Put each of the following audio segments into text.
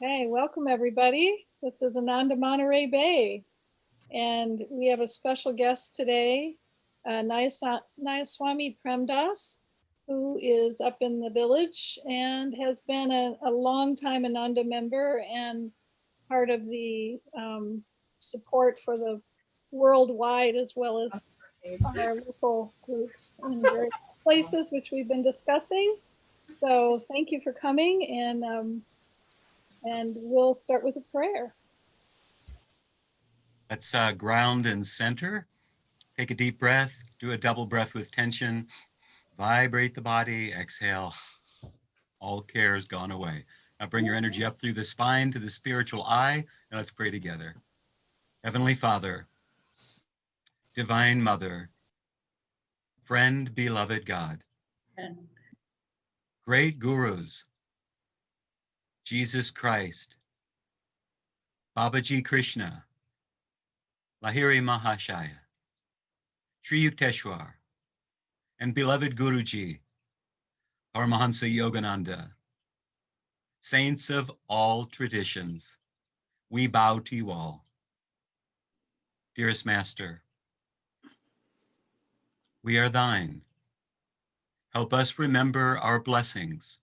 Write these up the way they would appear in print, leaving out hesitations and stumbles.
Okay, welcome everybody. This is Ananda Monterey Bay, and we have a special guest today, Nayaswami Premdas, who is up in the village and has been a long time Ananda member and part of the support for the worldwide as well as our local groups in various places, which we've been discussing. So thank you for coming, and we'll start with a prayer. Let's ground and center. Take a deep breath, do a double breath with tension, vibrate the body, exhale. All care is gone away. Now bring your energy up through the spine to the spiritual eye, and let's pray together. Heavenly Father, Divine Mother, friend, beloved God, great gurus, Jesus Christ, Babaji Krishna, Lahiri Mahashaya, Sri Yukteswar, and beloved Guruji, Paramhansa Yogananda, saints of all traditions, we bow to you all. Dearest Master, we are thine. Help us remember our blessings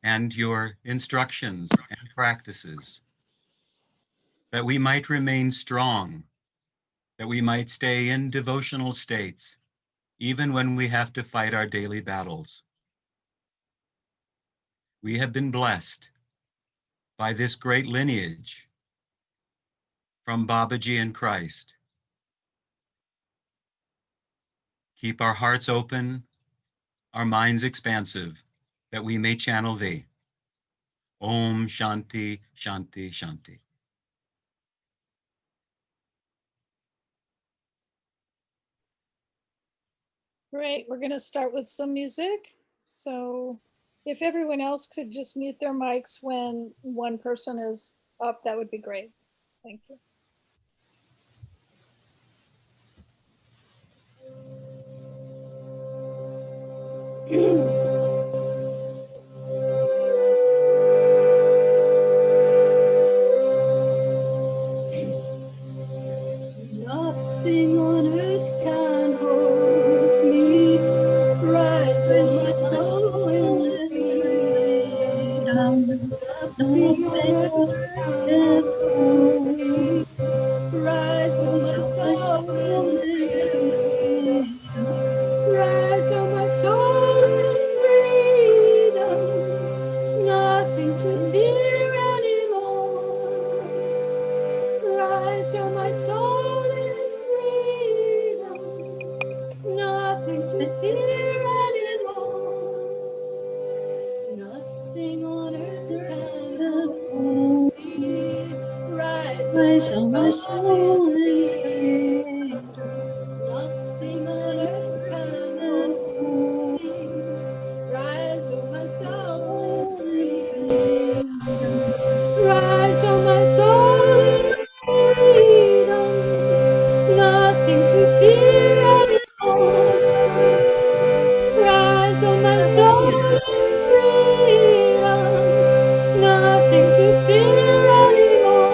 and your instructions and practices, that we might remain strong, that we might stay in devotional states, even when we have to fight our daily battles. We have been blessed by this great lineage from Babaji and Christ. Keep our hearts open, our minds expansive, that we may channel thee. Om Shanti, Shanti, Shanti. Great, we're going to start with some music. So if everyone else could just mute their mics when one person is up, that would be great. Thank you. Nothing on earth can hold me. Rise on my soul in freedom. Nothing on earth can hold me. Rise on my soul in freedom. Rise on my soul in freedom. Nothing to fear anymore. Rise on my soul in freedom. Nothing to fear anymore. Nothing on earth can hold me. Rise on my soul in freedom. Nothing on earth can hold me. Rise on my soul in freedom. Rise on my soul in freedom. Nothing to fear anymore. Rise on my soul in freedom. Nothing to fear anymore.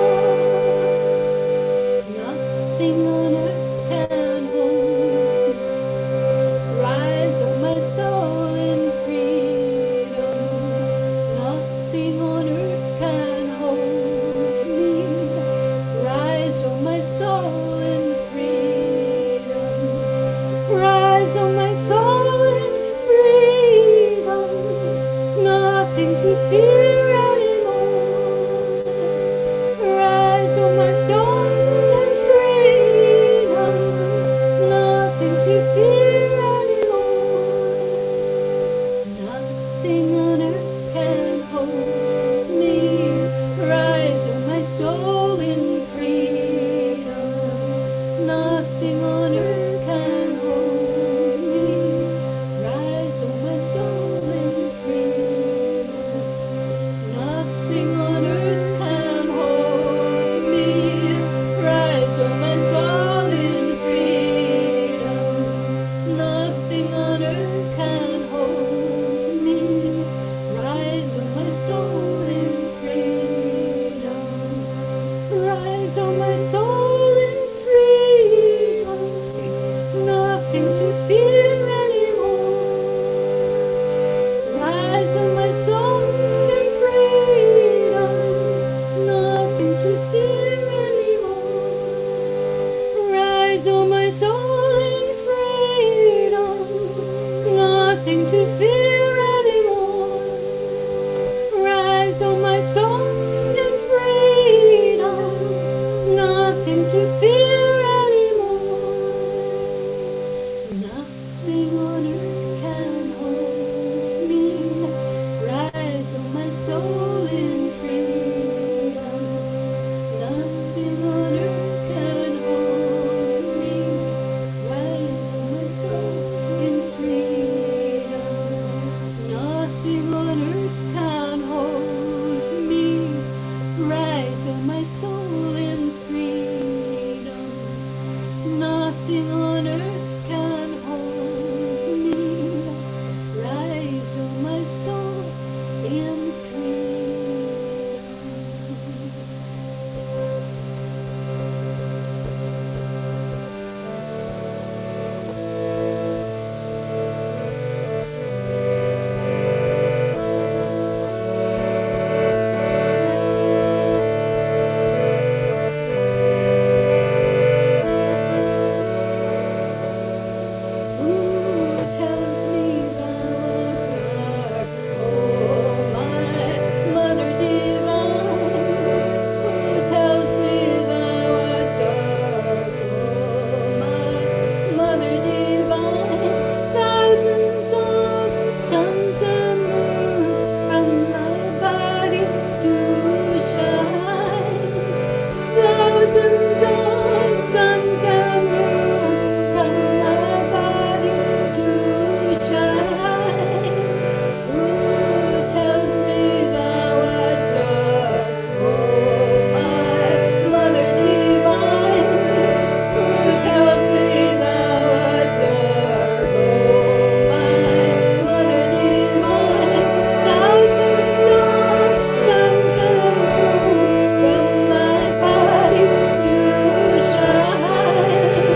Rise, oh my soul, in freedom. Nothing to fear anymore. Rise, oh my soul, in freedom. Nothing to fear anymore. Rise, oh my soul, in freedom. Nothing to fear anymore. Rise, oh my soul, in freedom. Nothing to fear anymore. Nothing on earth can hold me. Rise, oh my soul, in freedom. Nothing on earth can hold me. Rise, oh my soul, in freedom. Nothing on earth can hold me. Rise, oh my soul, in freedom. Nothing on earth can hold me. Rise, oh my soul, in freedom. Who tells me thou art dark, oh my Mother divine? Who tells me thou art dark, oh my Mother divine? Thousands of suns and moons from thy body do shine. Thousands of suns and moons from thy body do shine. Who tells me thou art dark, oh my Mother divine? Who tells me thou art dark, oh my Mother divine? Thousands of suns and moons from thy body do shine.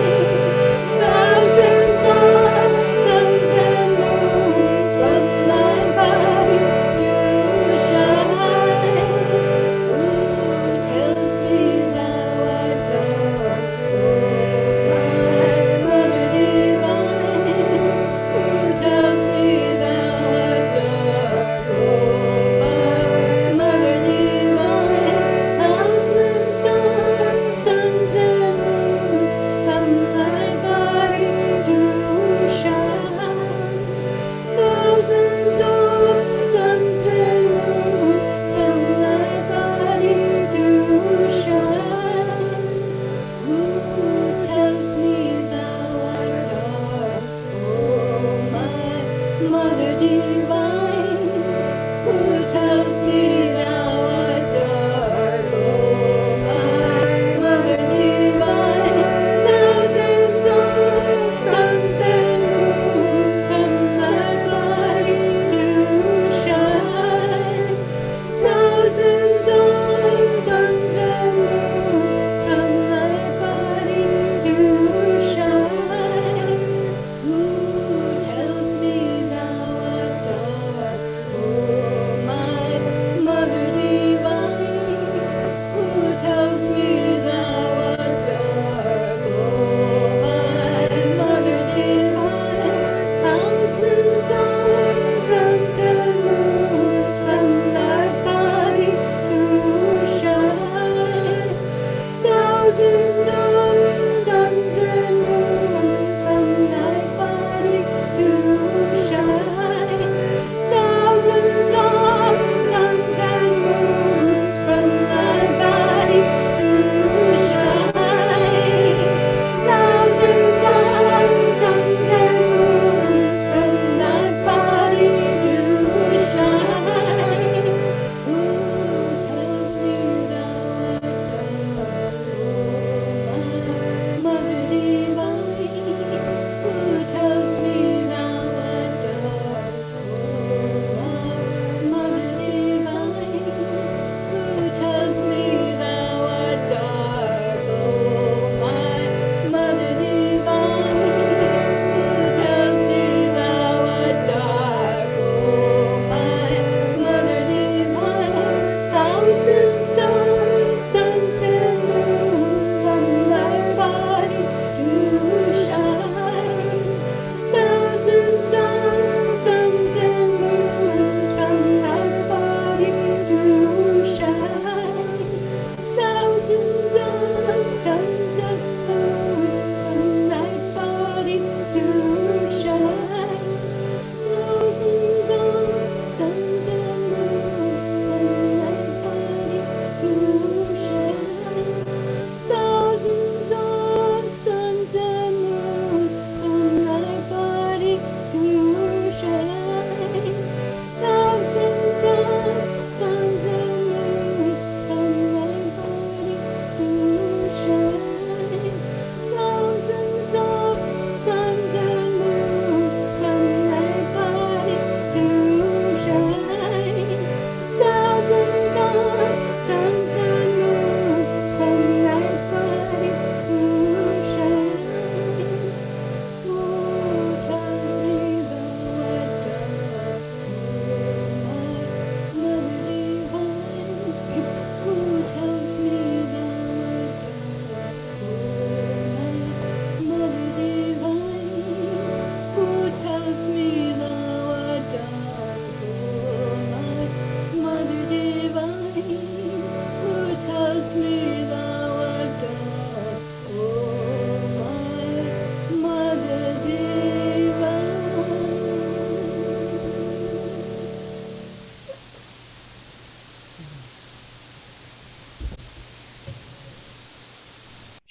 Thousands of suns and moons from thy body do shine. Who tells me thou art dark, oh my Mother divine? Who tells me thou art dark, oh my Mother divine? Thousands of suns and moons from thy body do shine. Thousands of suns and moons from thy body do shine. Who tells me thou art dark, oh my Mother divine? Who tells me thou art dark, oh my Mother divine? Thousands of suns and moons from thy body do shine. Thousands of suns and moons from thy body do shine. Who tells me thou art dark, oh my Mother divine? Who tells me thou art dark, oh my Mother divine? Thousands of suns and moons from thy body do shine. Thousands of suns and moons from thy body do shine. Thousands of suns and moons from thy body do shine. Thousands of suns and moons from thy body do shine. Who tells me thou art dark, oh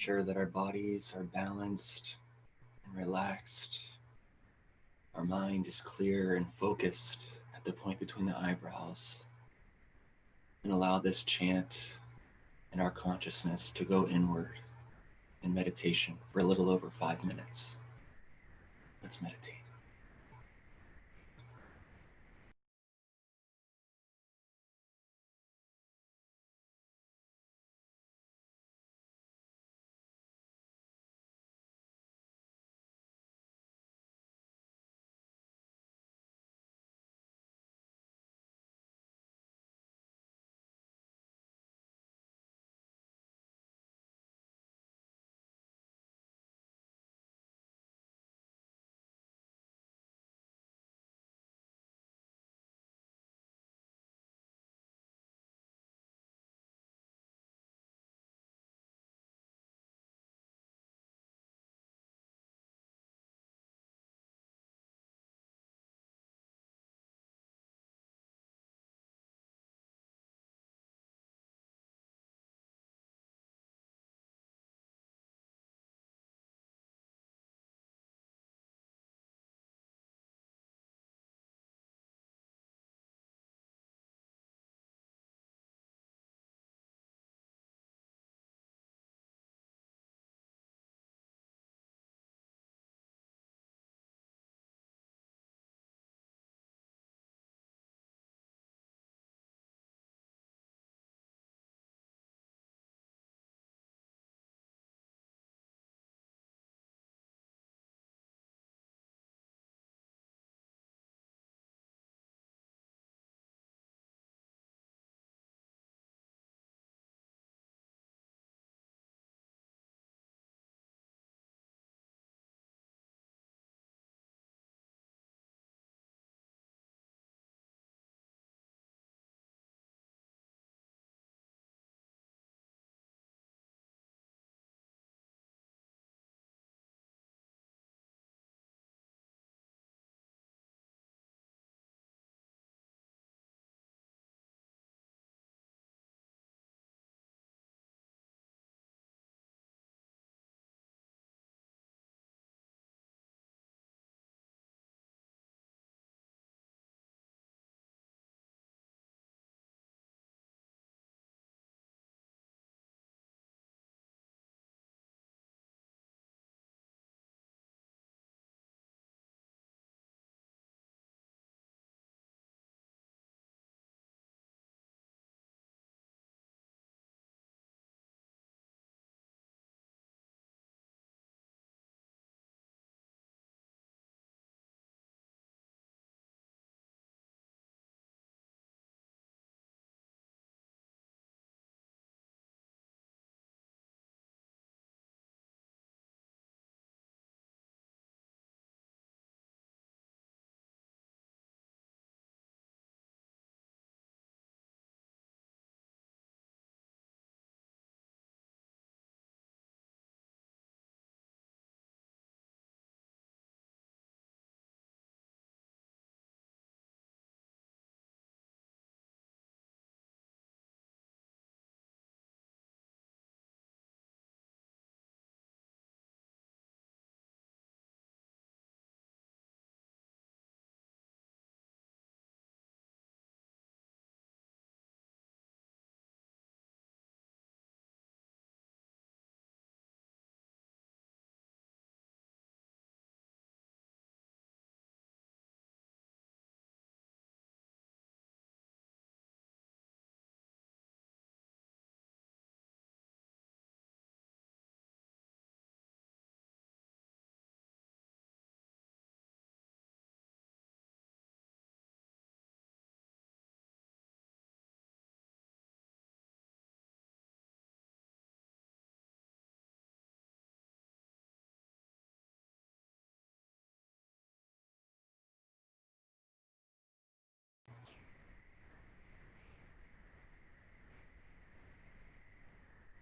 Ensure that our bodies are balanced and relaxed. Our mind is clear and focused at the point between the eyebrows. And allow this chant and our consciousness to go inward in meditation for a little over 5 minutes. Let's meditate.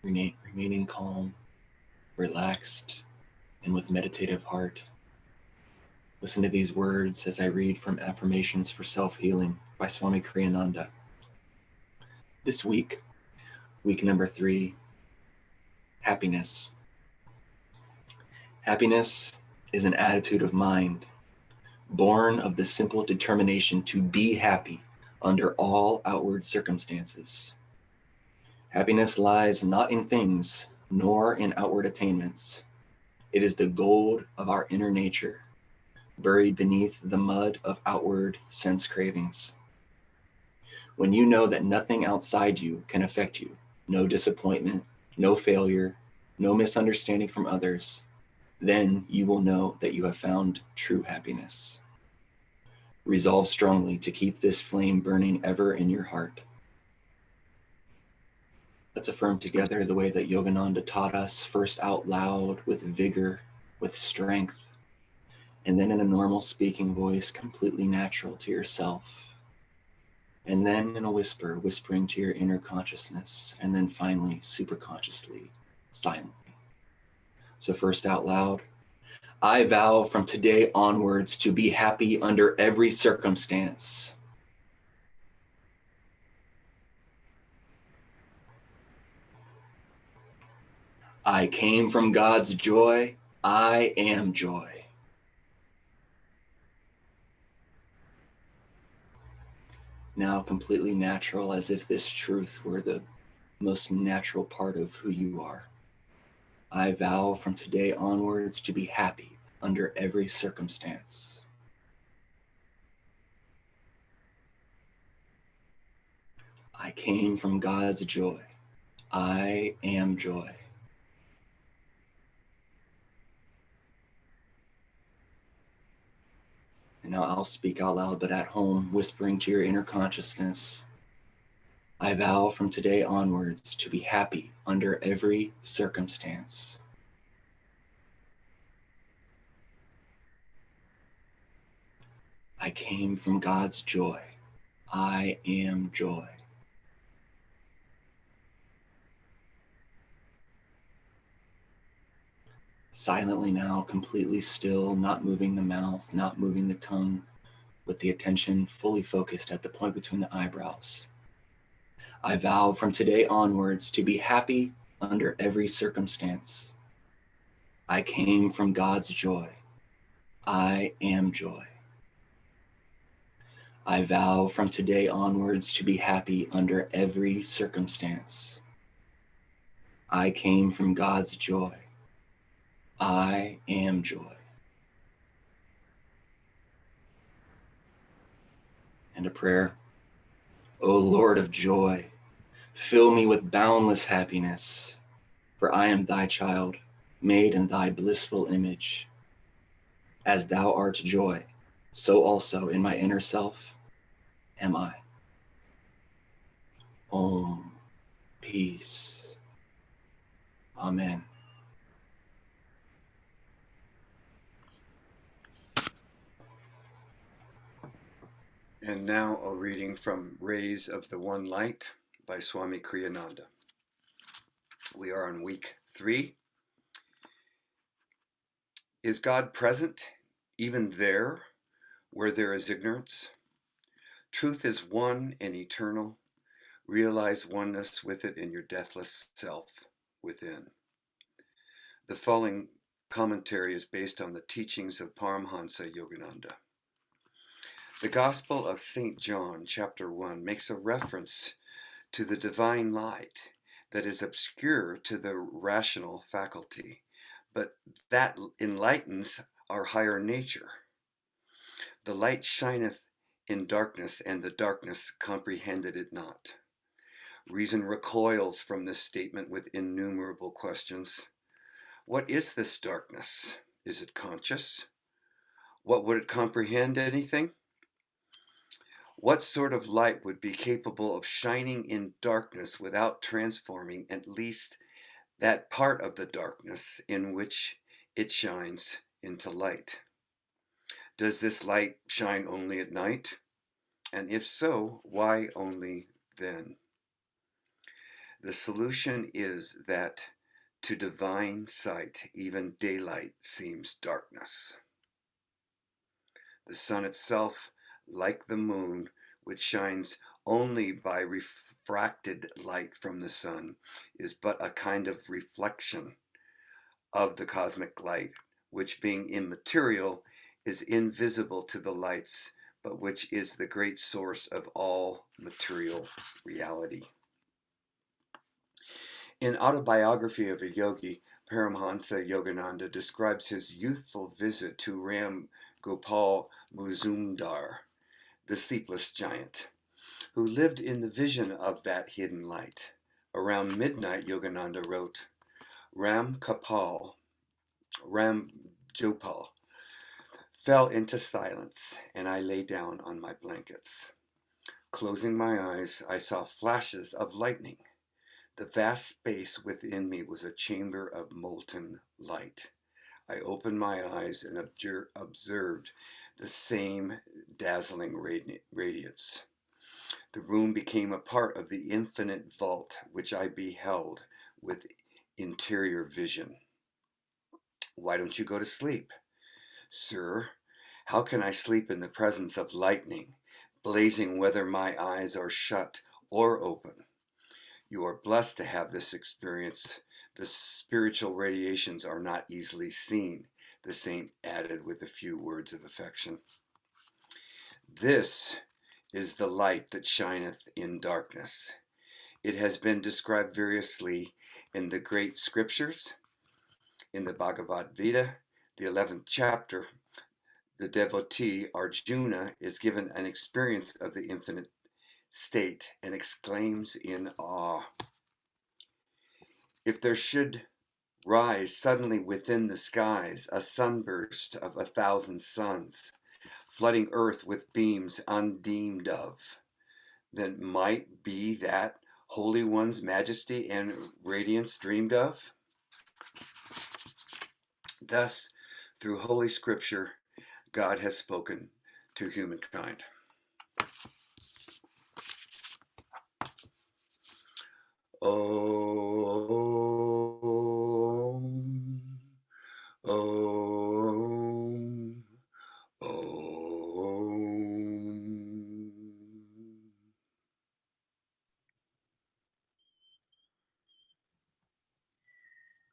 Remaining calm, relaxed, and with meditative heart. Listen to these words as I read from Affirmations for Self-Healing by Swami Kriyananda. This week number 3, happiness Happiness is an attitude of mind, born of the simple determination to be happy under all outward circumstances. Happiness lies not in things, nor in outward attainments. It is the gold of our inner nature, buried beneath the mud of outward sense cravings. When you know that nothing outside you can affect you, no disappointment, no failure, no misunderstanding from others, then you will know that you have found true happiness. Resolve strongly to keep this flame burning ever in your heart. Let's affirm together the way that Yogananda taught us, first out loud, with vigor, with strength, and then in a normal speaking voice, completely natural to yourself. And then in a whisper, whispering to your inner consciousness, and then finally, superconsciously, silently. So first out loud, I vow from today onwards to be happy under every circumstance. I came from God's joy. I am joy. Now completely natural, as if this truth were the most natural part of who you are. I vow from today onwards to be happy under every circumstance. I came from God's joy. I am joy. And now I'll speak out loud, but at home, whispering to your inner consciousness. I vow from today onwards to be happy under every circumstance. I came from God's joy. I am joy. Silently now, completely still, not moving the mouth, not moving the tongue, with the attention fully focused at the point between the eyebrows. I vow from today onwards to be happy under every circumstance. I came from God's joy. I am joy. I vow from today onwards to be happy under every circumstance. I came from God's joy. I am joy. And a prayer. O Lord of joy, fill me with boundless happiness, for I am thy child, made in thy blissful image. As thou art joy, so also in my inner self am I. Om, peace. Amen. And now a reading from Rays of the One Light by Swami Kriyananda. We are on week 3. Is God present even there where there is ignorance? Truth is one and eternal. Realize oneness with it in your deathless self within. The following commentary is based on the teachings of Paramhansa Yogananda. The Gospel of St. John, chapter 1, makes a reference to the divine light that is obscure to the rational faculty, but that enlightens our higher nature. The light shineth in darkness, and the darkness comprehended it not. Reason recoils from this statement with innumerable questions. What is this darkness? Is it conscious? What would it comprehend? Anything? What sort of light would be capable of shining in darkness without transforming at least that part of the darkness in which it shines into light? Does this light shine only at night? And if so, why only then? The solution is that to divine sight, even daylight seems darkness. The sun itself, like the moon, which shines only by refracted light from the sun, is but a kind of reflection of the cosmic light which being immaterial is invisible to the lights, but which is the great source of all material reality. In Autobiography of a Yogi, Paramhansa Yogananda describes his youthful visit to Ram Gopal Muzumdar, the sleepless giant, who lived in the vision of that hidden light. Around midnight, Yogananda wrote, Ram Jopal fell into silence, and I lay down on my blankets. Closing my eyes, I saw flashes of lightning. The vast space within me was a chamber of molten light. I opened my eyes and observed the same dazzling radiance. The room became a part of the infinite vault which I beheld with interior vision. Why don't you go to sleep? Sir, how can I sleep in the presence of lightning, blazing whether my eyes are shut or open? You are blessed to have this experience. The spiritual radiations are not easily seen, the saint added with a few words of affection. This is the light that shineth in darkness. It has been described variously in the great scriptures. In the Bhagavad Gita, the 11th chapter, the devotee Arjuna is given an experience of the infinite state and exclaims in awe, if there should rise suddenly within the skies a sunburst of 1,000 suns, flooding earth with beams undeemed of, then might be that Holy One's majesty and radiance dreamed of? Thus, through Holy Scripture, God has spoken to humankind. Om, Om, Om.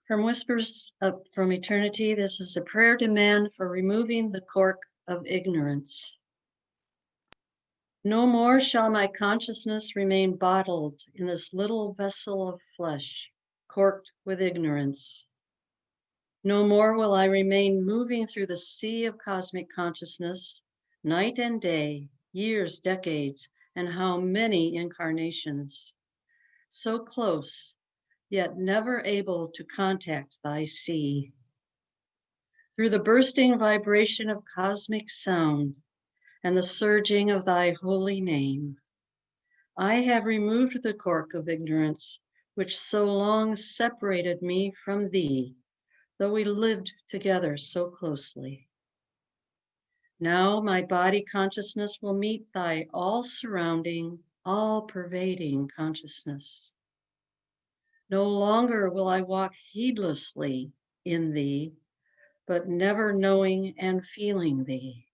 From Whispers from Eternity, this is a prayer demand for removing the cork of ignorance. No more shall my consciousness remain bottled in this little vessel of flesh, corked with ignorance. No more will I remain moving through the sea of cosmic consciousness, night and day, years, decades, and how many incarnations. So close, yet never able to contact thy sea. Through the bursting vibration of cosmic sound and the surging of thy holy name, I have removed the cork of ignorance which so long separated me from thee, though we lived together so closely. Now my body consciousness will meet thy all-surrounding, all-pervading consciousness. No longer will I walk heedlessly in thee, but never knowing and feeling thee.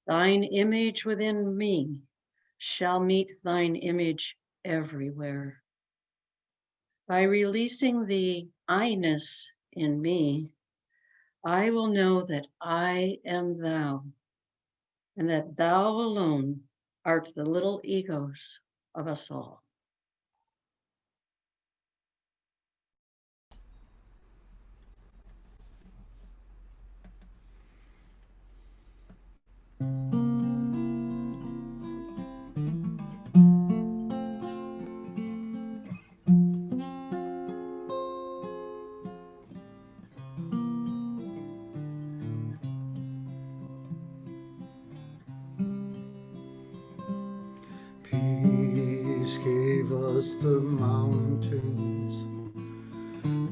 Thine image within me shall meet thine image everywhere. By releasing the I-ness in me, I will know that I am thou, and that thou alone art the little egos of us all. Peace gave us the mountains,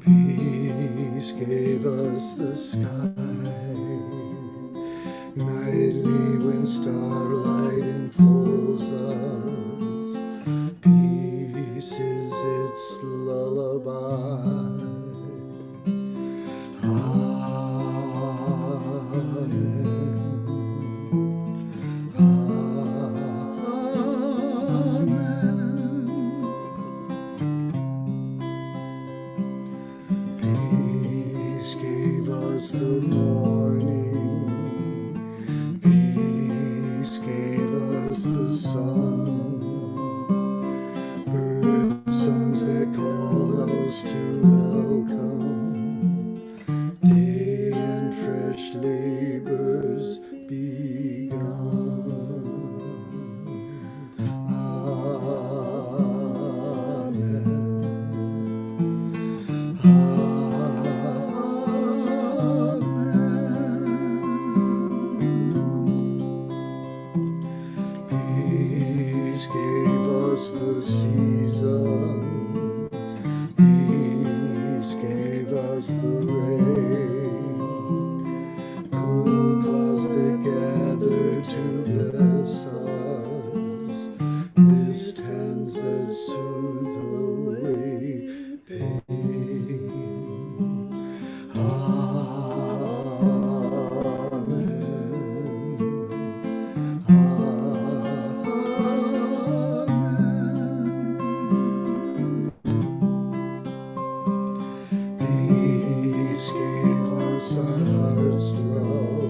peace gave us the sky, nightly when starlight enfolds us, peace is its lullaby. Peace gave us us the morning. Peace gave us the sun. Bird songs that call us to welcome. Day and fresh labors begun. Peace gave us the seasons. Peace gave us the rain. Cool clouds that gather to bless us. Mist hands that soothe away pain. Peace gave us our heart's love.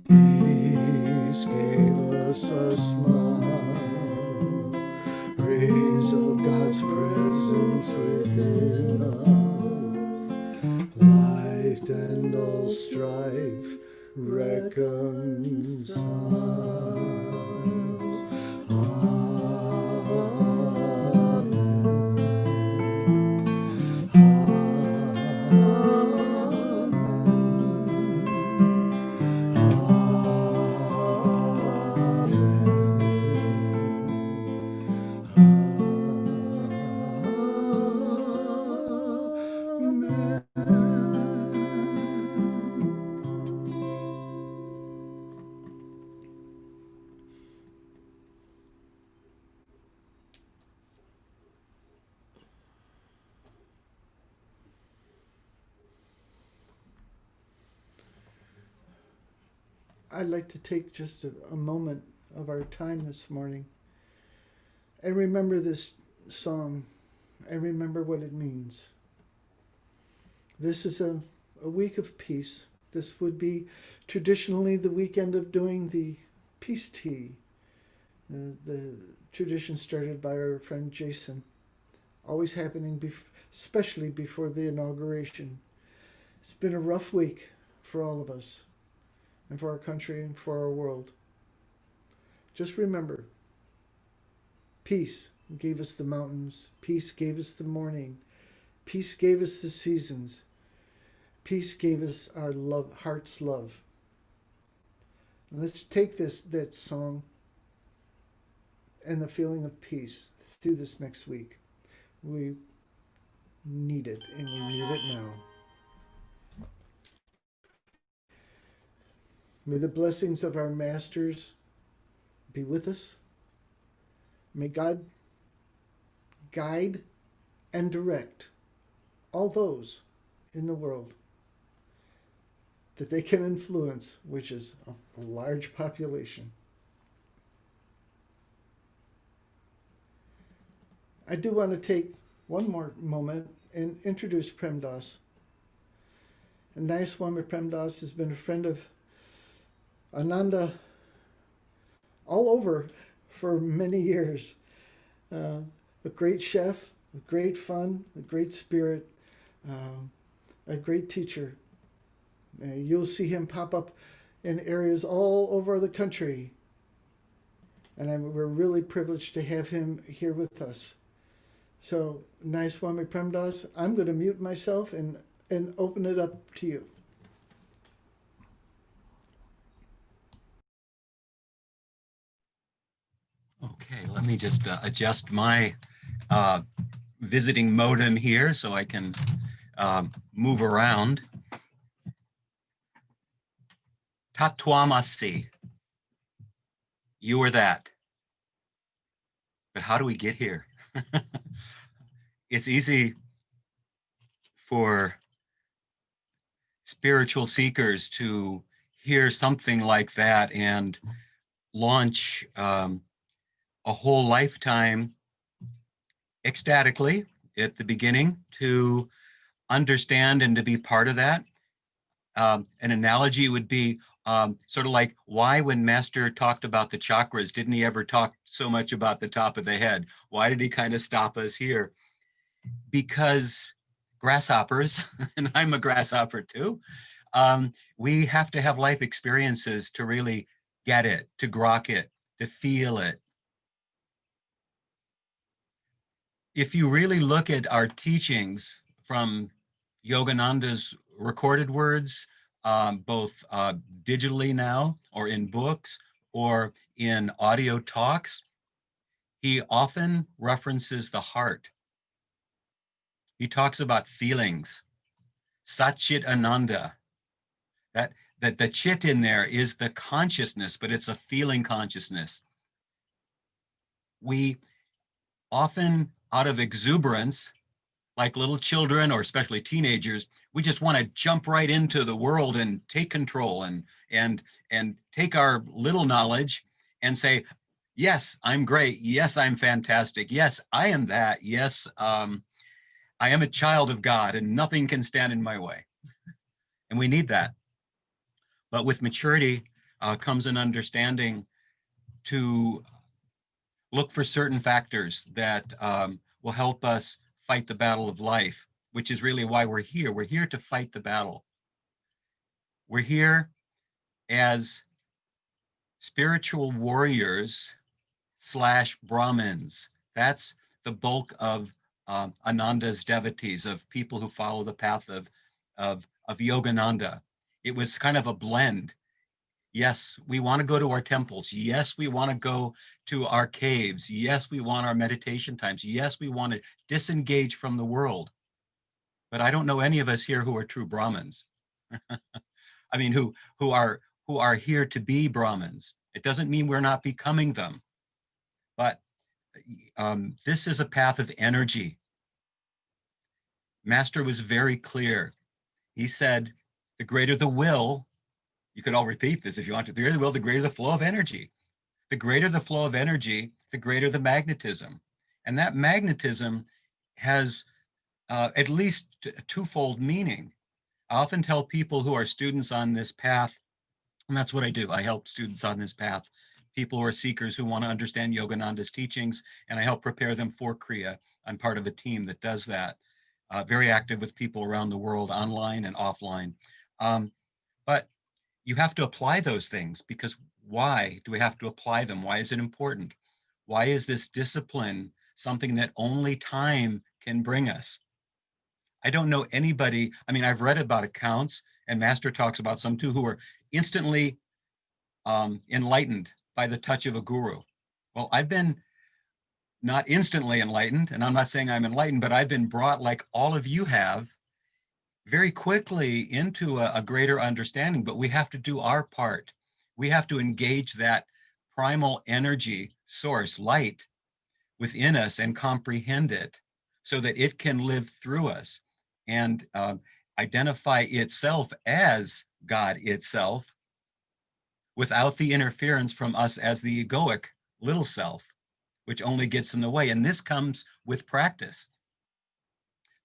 Peace gave us our smiles. Rays of God's presence within us. Light and all strife reconciles. I'd like to take just a moment of our time this morning and remember this song and remember what it means. This is a week of peace. This would be traditionally the weekend of doing the peace tea. The tradition started by our friend Jason, always happening especially before the inauguration. It's been a rough week for all of us, and for our country and for our world. Just remember, peace gave us the mountains. Peace gave us the morning. Peace gave us the seasons. Peace gave us our love, heart's love. And let's take that song and the feeling of peace through this next week. We need it, and we need it now. May the blessings of our masters be with us. May God guide and direct all those in the world that they can influence, which is a large population. I do want to take one more moment and introduce Premdas. And Nayaswami Premdas has been a friend of Ananda all over for many years. A great chef, a great fun, a great spirit, a great teacher. You'll see him pop up in areas all over the country. And we're really privileged to have him here with us. So, Nayaswami Premdas, I'm going to mute myself and open it up to you. Okay, let me just adjust my visiting modem here so I can move around. Tatwamasi. You are that. But how do we get here? It's easy for spiritual seekers to hear something like that and launch a whole lifetime ecstatically at the beginning to understand and to be part of that. An analogy would be sort of like, why when Master talked about the chakras, didn't he ever talk so much about the top of the head? Why did he kind of stop us here? Because grasshoppers, and I'm a grasshopper too, we have to have life experiences to really get it, to grok it, to feel it. If you really look at our teachings from Yogananda's recorded words, both digitally now or in books or in audio talks, he often references the heart. He talks about feelings, Satchit Ananda. That the chit in there is the consciousness, but it's a feeling consciousness. We often, out of exuberance, like little children or especially teenagers, we just want to jump right into the world and take control and take our little knowledge and say, yes, I'm great. Yes, I'm fantastic. Yes, I am that. Yes, I am a child of God and nothing can stand in my way. And we need that. But with maturity comes an understanding to look for certain factors that will help us fight the battle of life, which is really why we're here. We're here to fight the battle. We're here as spiritual warriors / Brahmins. That's the bulk of Ananda's devotees, of people who follow the path of Yogananda. It was kind of a blend. Yes, we want to go to our temples. Yes, we want to go to our caves. Yes, we want our meditation times. Yes, we want to disengage from the world. But I don't know any of us here who are true Brahmins. I mean, who are here to be Brahmins. It doesn't mean we're not becoming them. But this is a path of energy. Master was very clear. He said, the greater the will, you could all repeat this if you want to, the greater the will, the greater the flow of energy. The greater the flow of energy, the greater the magnetism. And that magnetism has at least a twofold meaning. I often tell people who are students on this path, and that's what I do. I help students on this path, people who are seekers who want to understand Yogananda's teachings, and I help prepare them for Kriya. I'm part of a team that does that. Very active with people around the world, online and offline. But you have to apply those things, because why do we have to apply them? Why is it important? Why is this discipline something that only time can bring us? I don't know anybody. I mean, I've read about accounts, and Master talks about some too, who are instantly enlightened by the touch of a guru. Well, I've been not instantly enlightened, and I'm not saying I'm enlightened, but I've been brought, like all of you have, very quickly into a greater understanding. But we have to do our part. We have to engage that primal energy source, light, within us and comprehend it so that it can live through us and identify itself as God itself without the interference from us as the egoic little self, which only gets in the way. And this comes with practice.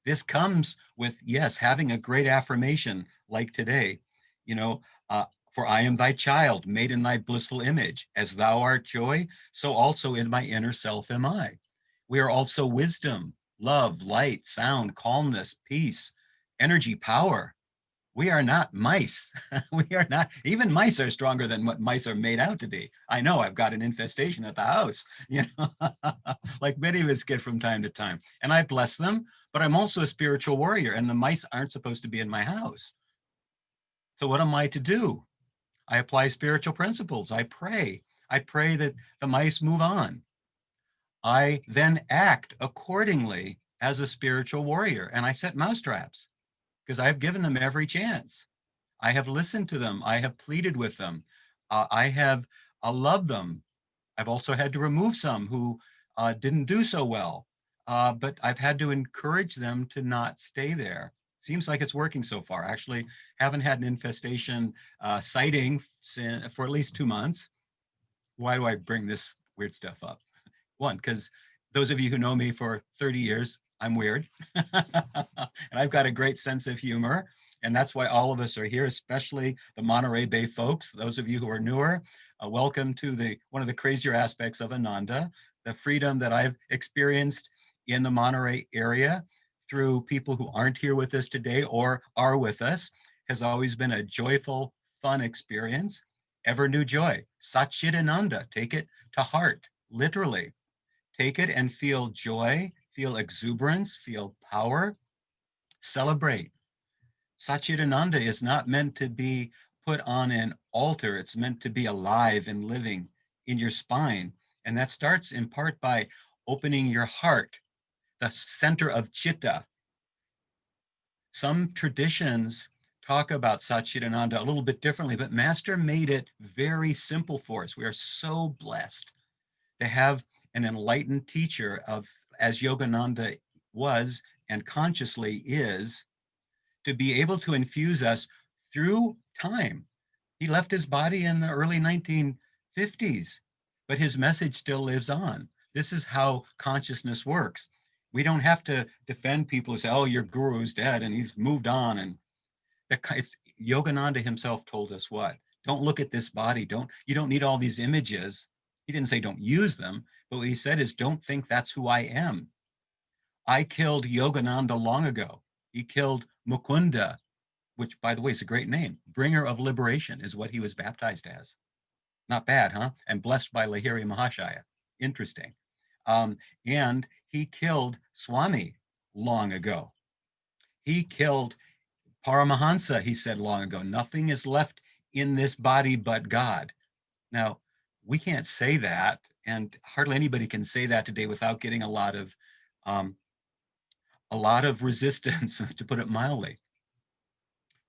This comes with, yes, having a great affirmation like today, you know, for I am thy child, made in thy blissful image. As thou art joy, so also in my inner self am I. We are also wisdom, love, light, sound, calmness, peace, energy, power. We are not mice. We are not, even mice are stronger than what mice are made out to be. I know I've got an infestation at the house, you know, like many of us get from time to time. And I bless them, but I'm also a spiritual warrior, and the mice aren't supposed to be in my house. So what am I to do? I apply spiritual principles. I pray. I pray that the mice move on. I then act accordingly as a spiritual warrior, and I set mousetraps because I've given them every chance. I have listened to them. I have pleaded with them. I have loved them. I've also had to remove some who didn't do so well, but I've had to encourage them to not stay there. Seems like it's working so far. Actually, haven't had an infestation sighting for at least 2 months. Why do I bring this weird stuff up? One, because those of you who know me for 30 years, I'm weird. And I've got a great sense of humor. And that's why all of us are here, especially the Monterey Bay folks. Those of you who are newer, welcome to one of the crazier aspects of Ananda, the freedom that I've experienced in the Monterey area through people who aren't here with us today or are with us has always been a joyful, fun experience. Ever new joy. Satchidananda, take it to heart, literally. Take it and feel joy, feel exuberance, feel power. Celebrate. Satchidananda is not meant to be put on an altar. It's meant to be alive and living in your spine. And that starts in part by opening your heart, the center of chitta. Some traditions talk about Satchidananda a little bit differently, but Master made it very simple for us. We are so blessed to have an enlightened teacher as Yogananda was and consciously is, to be able to infuse us through time. He left his body in the early 1950s, but his message still lives on. This is how consciousness works. We don't have to defend people who say, oh, your guru's dead and he's moved on. And Yogananda himself told us what? Don't look at this body. You don't need all these images. He didn't say don't use them, but what he said is don't think that's who I am. I killed Yogananda long ago. He killed Mukunda, which, by the way, is a great name. Bringer of liberation is what he was baptized as. Not bad, huh? And blessed by Lahiri Mahashaya. Interesting. And he killed Swami long ago. He killed Paramhansa, he said long ago. Nothing is left in this body but God. Now, we can't say that, and hardly anybody can say that today without getting a lot of resistance, to put it mildly.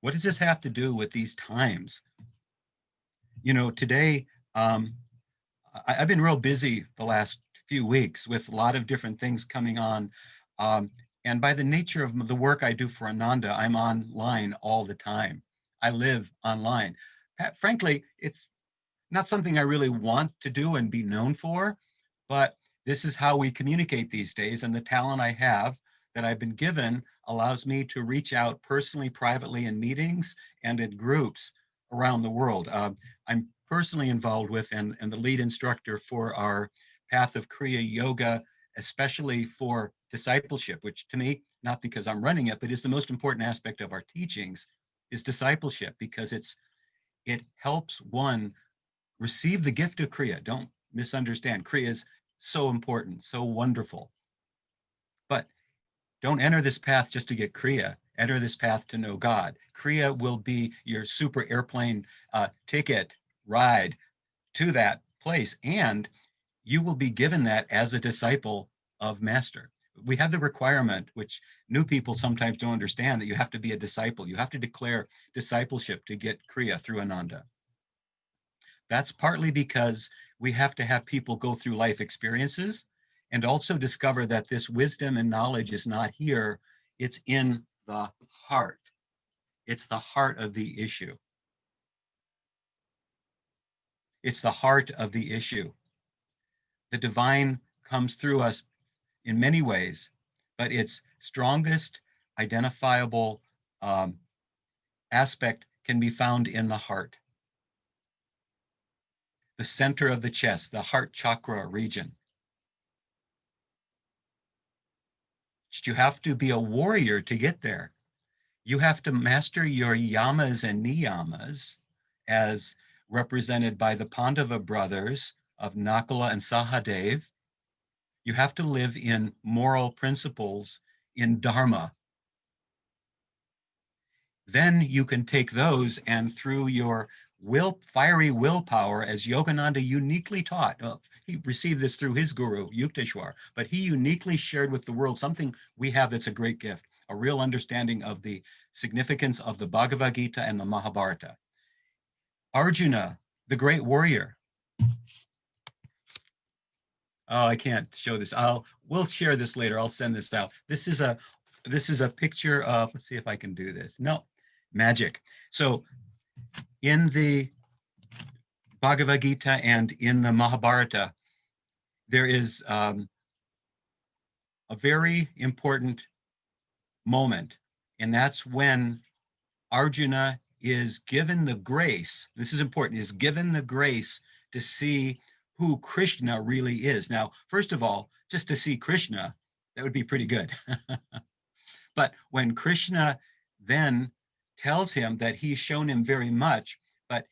What does this have to do with these times? You know, today, I've been real busy the last few weeks with a lot of different things coming on. And by the nature of the work I do for Ananda, I'm online all the time. I live online. Frankly, it's not something I really want to do and be known for, but this is how we communicate these days. And the talent I have that I've been given allows me to reach out personally, privately in meetings and in groups around the world. I'm personally involved with and the lead instructor for our Path of Kriya Yoga, especially for discipleship, which to me, not because I'm running it, but is the most important aspect of our teachings, is discipleship, because it helps one receive the gift of Kriya. Don't misunderstand. Kriya is so important, so wonderful. But don't enter this path just to get Kriya. Enter this path to know God. Kriya will be your super airplane ticket ride to that place. And you will be given that as a disciple of Master. We have the requirement, which new people sometimes don't understand, that you have to be a disciple. You have to declare discipleship to get Kriya through Ananda. That's partly because we have to have people go through life experiences and also discover that this wisdom and knowledge is not here. It's in the heart. It's the heart of the issue. It's the heart of the issue. The divine comes through us in many ways, but its strongest identifiable aspect can be found in the heart. The center of the chest, the heart chakra region. You have to be a warrior to get there. You have to master your yamas and niyamas, as represented by the Pandava brothers of Nakula and Sahadev. You have to live in moral principles, in Dharma. Then you can take those and through your fiery willpower, as Yogananda uniquely taught. He received this through his guru, Yukteswar, but he uniquely shared with the world something we have that's a great gift, a real understanding of the significance of the Bhagavad Gita and the Mahabharata. Arjuna, the great warrior. Oh, I can't show this. We'll share this later. I'll send this out. This is a picture of, let's see if I can do this. No, magic. So in the Bhagavad Gita and in the Mahabharata, there is a very important moment, and that's when Arjuna is given the grace, this is important, is given the grace to see who Krishna really is. Now, first of all, just to see Krishna, that would be pretty good. But when Krishna then tells him that he's shown him very much, but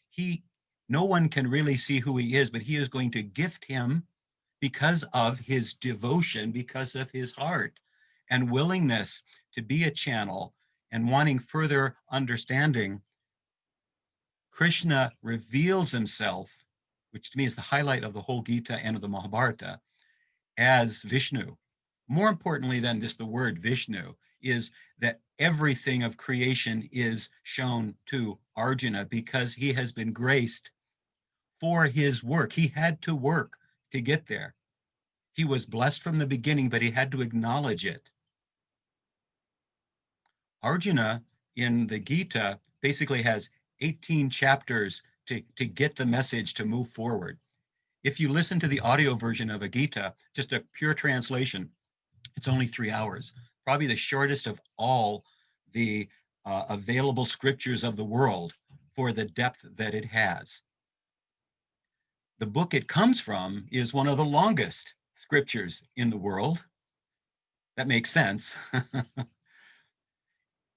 no one can really see who he is, but he is going to gift him because of his devotion, because of his heart and willingness to be a channel and wanting further understanding. Krishna reveals himself, which to me is the highlight of the whole Gita and of the Mahabharata, as Vishnu. More importantly than just the word Vishnu is that everything of creation is shown to Arjuna because he has been graced for his work. He had to work to get there. He was blessed from the beginning, but he had to acknowledge it. Arjuna in the Gita basically has 18 chapters to get the message to move forward. If you listen to the audio version of a Gita, just a pure translation, it's only 3 hours, probably the shortest of all the available scriptures of the world for the depth that it has. The book it comes from is one of the longest scriptures in the world. That makes sense.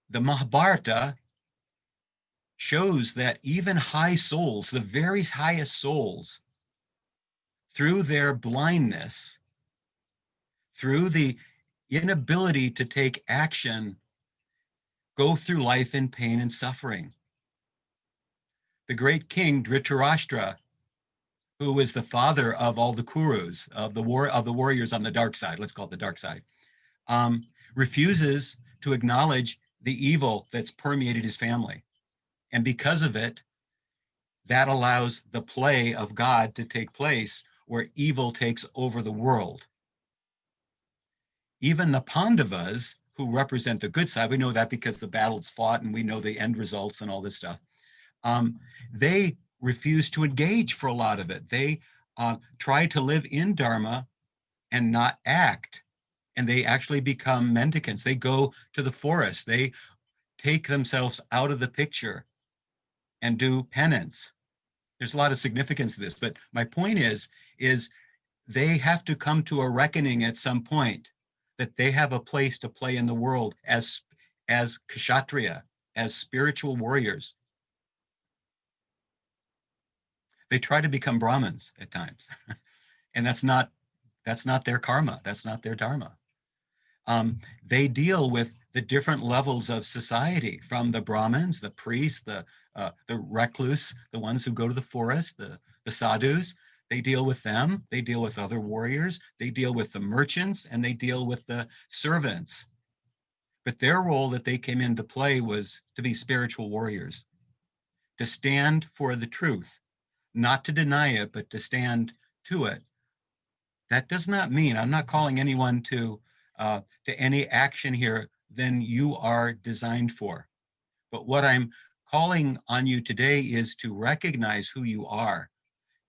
The Mahabharata shows that even high souls, the very highest souls, through their blindness, through the inability to take action, go through life in pain and suffering. The great king Dhritarashtra, who was the father of all the Kurus, of the warriors on the dark side, let's call it the dark side, refuses to acknowledge the evil that's permeated his family. And because of it, that allows the play of God to take place where evil takes over the world. Even the Pandavas, who represent the good side, we know that because the battle's fought and we know the end results and all this stuff, they refuse to engage for a lot of it. They try to live in Dharma and not act. And they actually become mendicants. They go to the forest. They take themselves out of the picture and do penance. There's a lot of significance to this, but my point is they have to come to a reckoning at some point that they have a place to play in the world as kshatriya, as spiritual warriors. They try to become Brahmins at times, and that's not their karma. That's not their dharma. They deal with the different levels of society, from the Brahmins, the priests, the recluse, the ones who go to the forest, the sadhus. They deal with them. They deal with other warriors. They deal with the merchants, and they deal with the servants. But their role that they came in to play was to be spiritual warriors, to stand for the truth, not to deny it, but to stand to it. That does not mean, I'm not calling anyone to any action here than you are designed for. But what I'm calling on you today is to recognize who you are.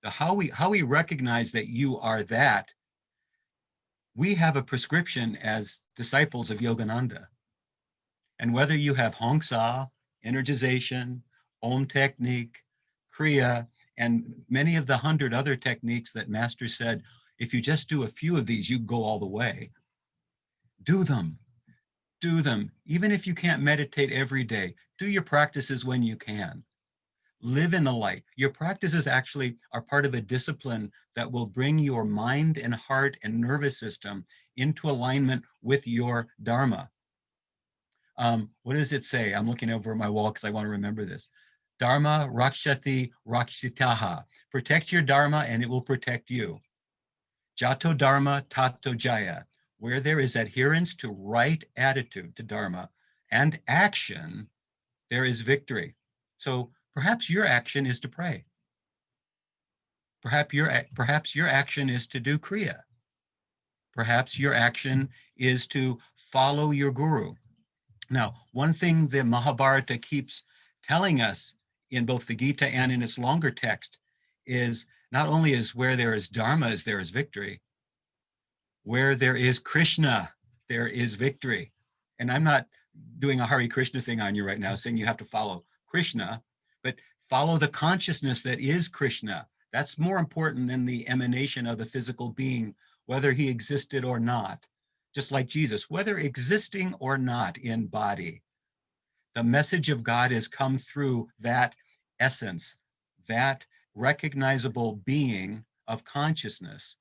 How we recognize that you are that, we have a prescription as disciples of Yogananda. And whether you have Hongsa, energization, Om technique, Kriya, and many of the 100 other techniques that Master said, if you just do a few of these, you go all the way. Do them. Do them. Even if you can't meditate every day, do your practices when you can. Live in the light. Your practices actually are part of a discipline that will bring your mind and heart and nervous system into alignment with your Dharma. What does it say? I'm looking over my wall because I want to remember this. Dharma rakshati rakshitaha. Protect your Dharma and it will protect you. Jato Dharma tato jaya. Where there is adherence to right attitude to Dharma and action, there is victory. So perhaps your action is to pray. Perhaps your action is to do Kriya. Perhaps your action is to follow your guru. Now, one thing the Mahabharata keeps telling us in both the Gita and in its longer text is not only is where there is Dharma is there is victory, where there is Krishna, there is victory. And I'm not doing a Hare Krishna thing on you right now, saying you have to follow Krishna, but follow the consciousness that is Krishna. That's more important than the emanation of the physical being, whether he existed or not. Just like Jesus, whether existing or not in body, the message of God has come through that essence, that recognizable being of consciousness.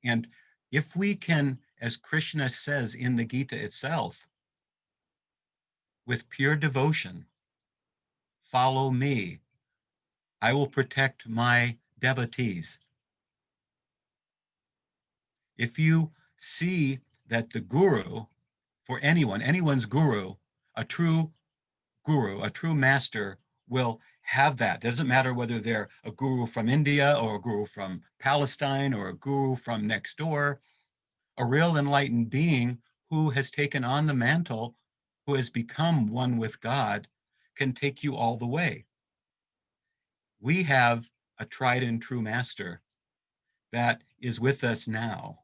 And if we can, as Krishna says in the Gita itself, with pure devotion, follow me, I will protect my devotees. If you see that the guru, for anyone, anyone's guru, a true master will have that. It doesn't matter whether they're a guru from India or a guru from Palestine or a guru from next door, a real enlightened being who has taken on the mantle, who has become one with God, can take you all the way. We have a tried and true master that is with us now.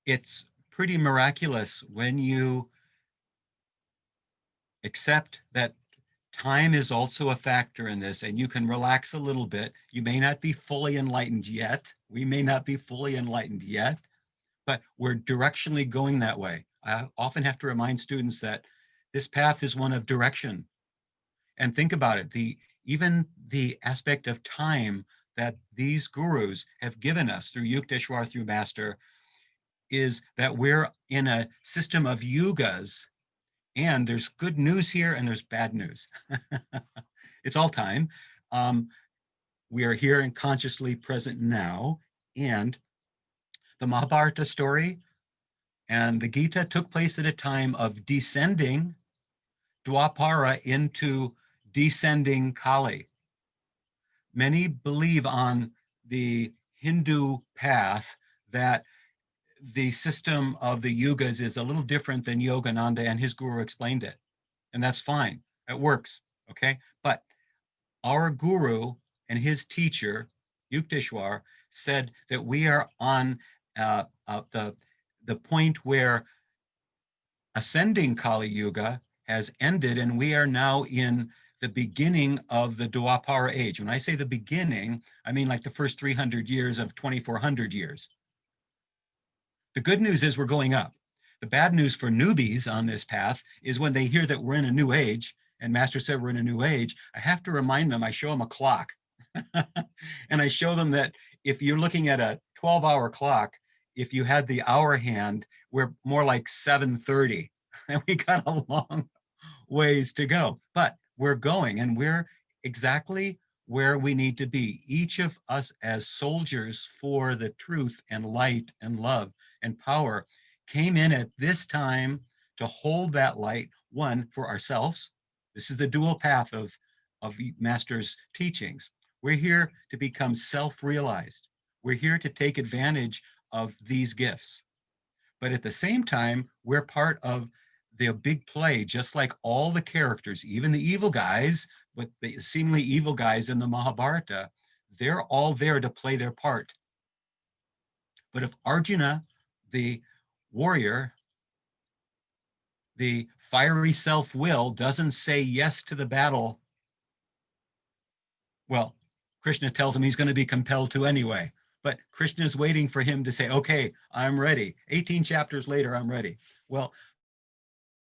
It's pretty miraculous when you accept that time is also a factor in this, and you can relax a little bit. You may not be fully enlightened yet. We may not be fully enlightened yet, but we're directionally going that way. I often have to remind students that this path is one of direction. And think about it, even the aspect of time that these gurus have given us through Yukteswar, through Master, is that we're in a system of yugas, and there's good news here and there's bad news. It's all time. We are here and consciously present now, and the Mahabharata story and the Gita took place at a time of descending Dwapara into descending Kali. Many believe on the Hindu path that the system of the yugas is a little different than Yogananda and his guru explained it. And that's fine. It works. Okay. But our guru and his teacher, Yukteswar, said that we are on the point where ascending Kali Yuga has ended, and we are now in the beginning of the Dwapara age. When I say the beginning, I mean like the first 300 years of 2,400 years. The good news is we're going up. The bad news for newbies on this path is when they hear that we're in a new age, and Master said we're in a new age, I have to remind them, I show them a clock. And I show them that if you're looking at a 12-hour clock, if you had the hour hand, we're more like 7:30. And we got a long ways to go. But we're going, and we're exactly where we need to be. Each of us as soldiers for the truth and light and love and power came in at this time to hold that light, one, for ourselves. This is the dual path of Master's teachings. We're here to become self-realized. We're here to take advantage of these gifts. But at the same time, we're part of the big play, just like all the characters, even the evil guys, but the seemingly evil guys in the Mahabharata, they're all there to play their part. But if Arjuna, the warrior, the fiery self-will, doesn't say yes to the battle, well, Krishna tells him he's going to be compelled to anyway. But Krishna is waiting for him to say, okay, I'm ready. 18 chapters later, I'm ready. Well,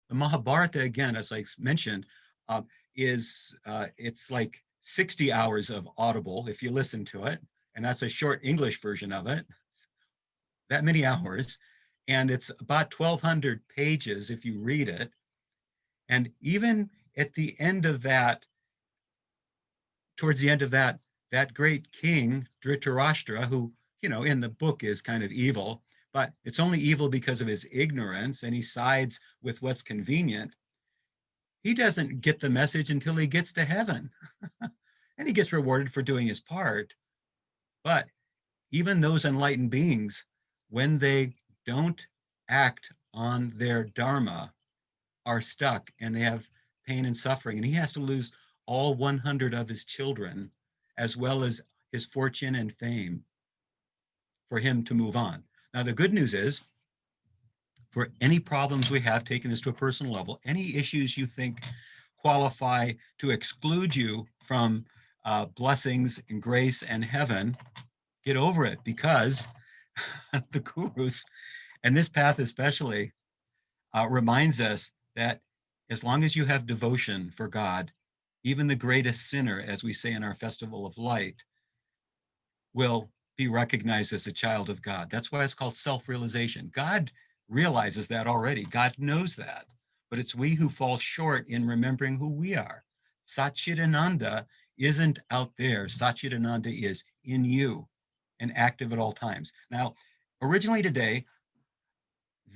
the Mahabharata, again, as I mentioned, it's like 60 hours of audible if you listen to it. And that's a short English version of it. That many hours. And it's about 1,200 pages if you read it. And even at the end of that, towards the end of that great king, Dhritarashtra, who, in the book is kind of evil, but it's only evil because of his ignorance, and he sides with what's convenient. He doesn't get the message until he gets to heaven. And he gets rewarded for doing his part. But even those enlightened beings, when they don't act on their Dharma, are stuck, and they have pain and suffering. And he has to lose all 100 of his children, as well as his fortune and fame, for him to move on. Now, the good news is, for any problems we have, taking this to a personal level, any issues you think qualify to exclude you from blessings and grace and heaven, get over it, because the gurus, and this path especially, reminds us that as long as you have devotion for God, even the greatest sinner, as we say in our Festival of Light, will be recognized as a child of God. That's why it's called self-realization. God realizes that already. God knows that. But it's we who fall short in remembering who we are. Satchidananda isn't out there. Satchidananda is in you and active at all times. Now, originally today,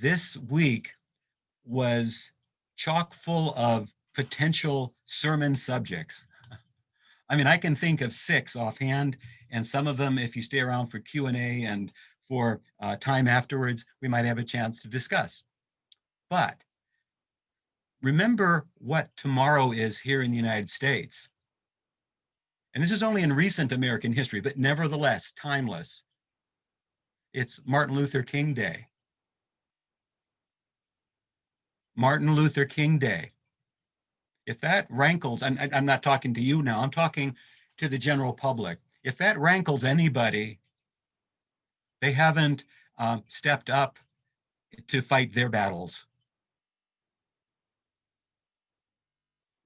this week was chock full of potential sermon subjects. I mean, I can think of 6 offhand, and some of them, if you stay around for Q&A and for time afterwards, we might have a chance to discuss. But remember what tomorrow is here in the United States. And this is only in recent American history, but nevertheless, timeless. It's Martin Luther King Day. Martin Luther King Day. If that rankles, I'm not talking to you now, I'm talking to the general public. If that rankles anybody, they haven't stepped up to fight their battles.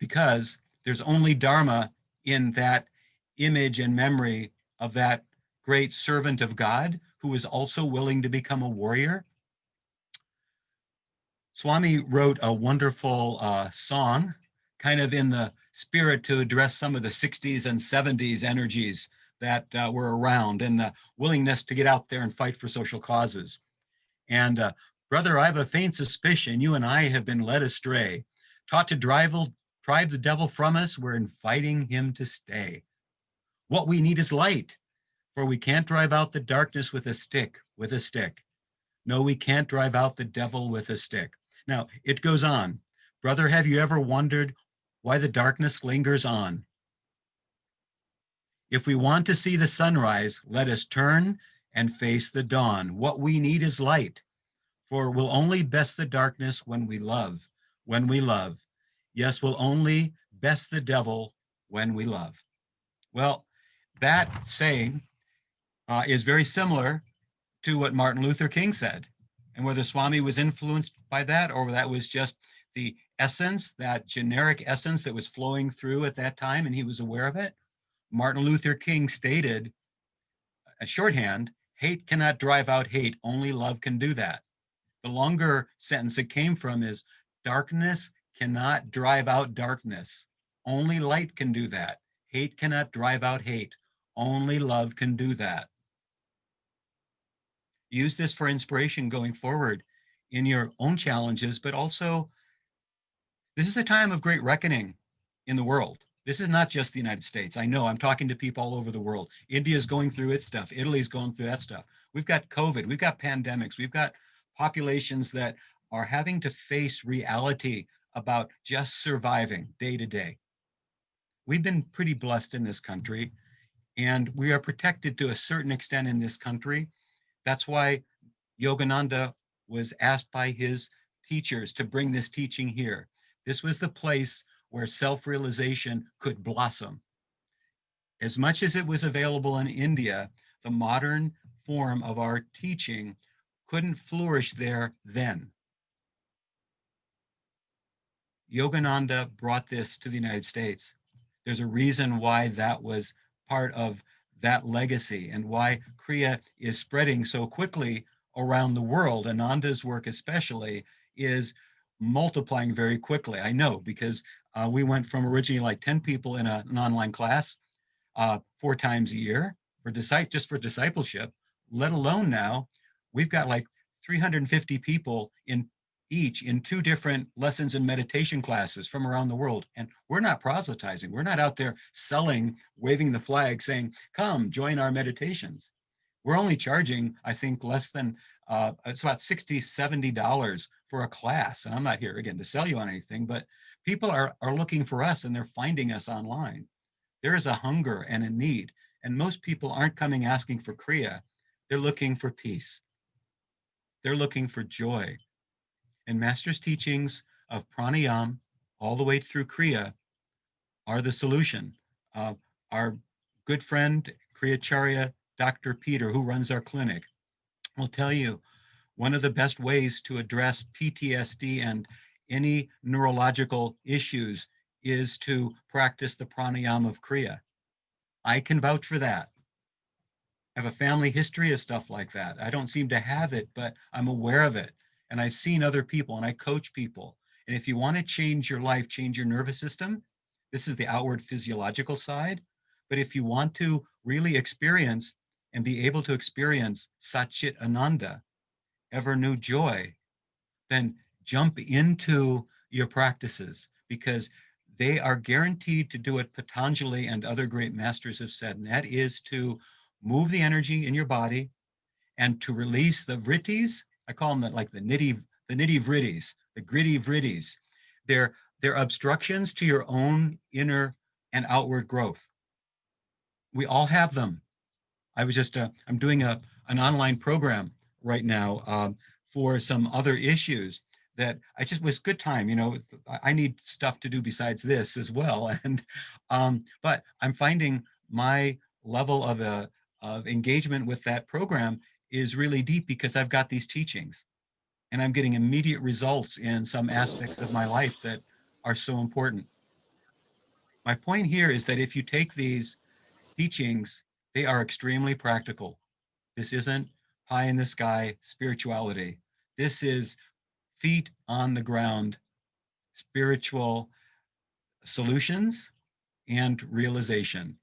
Because there's only Dharma in that image and memory of that great servant of God who was also willing to become a warrior. Swami wrote a wonderful song, kind of in the spirit to address some of the 60s and 70s energies that were around, and the willingness to get out there and fight for social causes. And brother, I have a faint suspicion you and I have been led astray, taught to drive the devil from us. We're inviting him to stay. What we need is light, for we can't drive out the darkness with a stick, No, we can't drive out the devil with a stick. Now, it goes on. Brother, have you ever wondered why the darkness lingers on? If we want to see the sunrise, let us turn and face the dawn. What we need is light, for we'll only best the darkness when we love. Yes, we'll only best the devil when we love. Well, that saying is very similar to what Martin Luther King said. And whether Swami was influenced by that, or that was just the essence, that generic essence that was flowing through at that time, and he was aware of it, Martin Luther King stated, a shorthand, hate cannot drive out hate, only love can do that. The longer sentence it came from is, darkness cannot drive out darkness. Only light can do that. Hate cannot drive out hate. Only love can do that. Use this for inspiration going forward in your own challenges, but also this is a time of great reckoning in the world. This is not just the United States. I know I'm talking to people all over the world. India is going through its stuff. Italy's going through that stuff. We've got COVID. We've got pandemics. We've got populations that are having to face reality about just surviving day to day. We've been pretty blessed in this country, and we are protected to a certain extent in this country. That's why Yogananda was asked by his teachers to bring this teaching here. This was the place where self-realization could blossom. As much as it was available in India, the modern form of our teaching couldn't flourish there then. Yogananda brought this to the United States. There's a reason why that was part of that legacy and why Kriya is spreading so quickly around the world. Ananda's work especially is multiplying very quickly. I know, because we went from originally like 10 people in an online class 4 times a year just for discipleship, let alone now we've got like 350 people in 2 different lessons and meditation classes from around the world. And we're not proselytizing. We're not out there selling, waving the flag saying, come join our meditations. We're only charging, I think, less than, it's about $60, $70 for a class. And I'm not here, again, to sell you on anything, but people are looking for us and they're finding us online. There is a hunger and a need. And most people aren't coming asking for Kriya. They're looking for peace. They're looking for joy. And Master's teachings of pranayama all the way through Kriya are the solution. Our good friend, Kriyacharya Dr. Peter, who runs our clinic, will tell you one of the best ways to address PTSD and any neurological issues is to practice the pranayama of Kriya. I can vouch for that. I have a family history of stuff like that. I don't seem to have it, but I'm aware of it. And I've seen other people and I coach people. And if you want to change your life, change your nervous system, this is the outward physiological side. But if you want to really experience and be able to experience Satchit Ananda, ever new joy, then jump into your practices because they are guaranteed to do what Patanjali and other great masters have said, and that is to move the energy in your body and to release the vrittis. I call them like the nitty vrittis, the gritty vrittis. They're obstructions to your own inner and outward growth. We all have them. I was just, I'm doing an online program right now for some other issues that I just was good time. You know, I need stuff to do besides this as well. And, but I'm finding my level of engagement with that program is really deep because I've got these teachings and I'm getting immediate results in some aspects of my life that are so important. My point here is that if you take these teachings, they are extremely practical. This isn't pie in the sky spirituality. This is feet on the ground spiritual solutions and realization.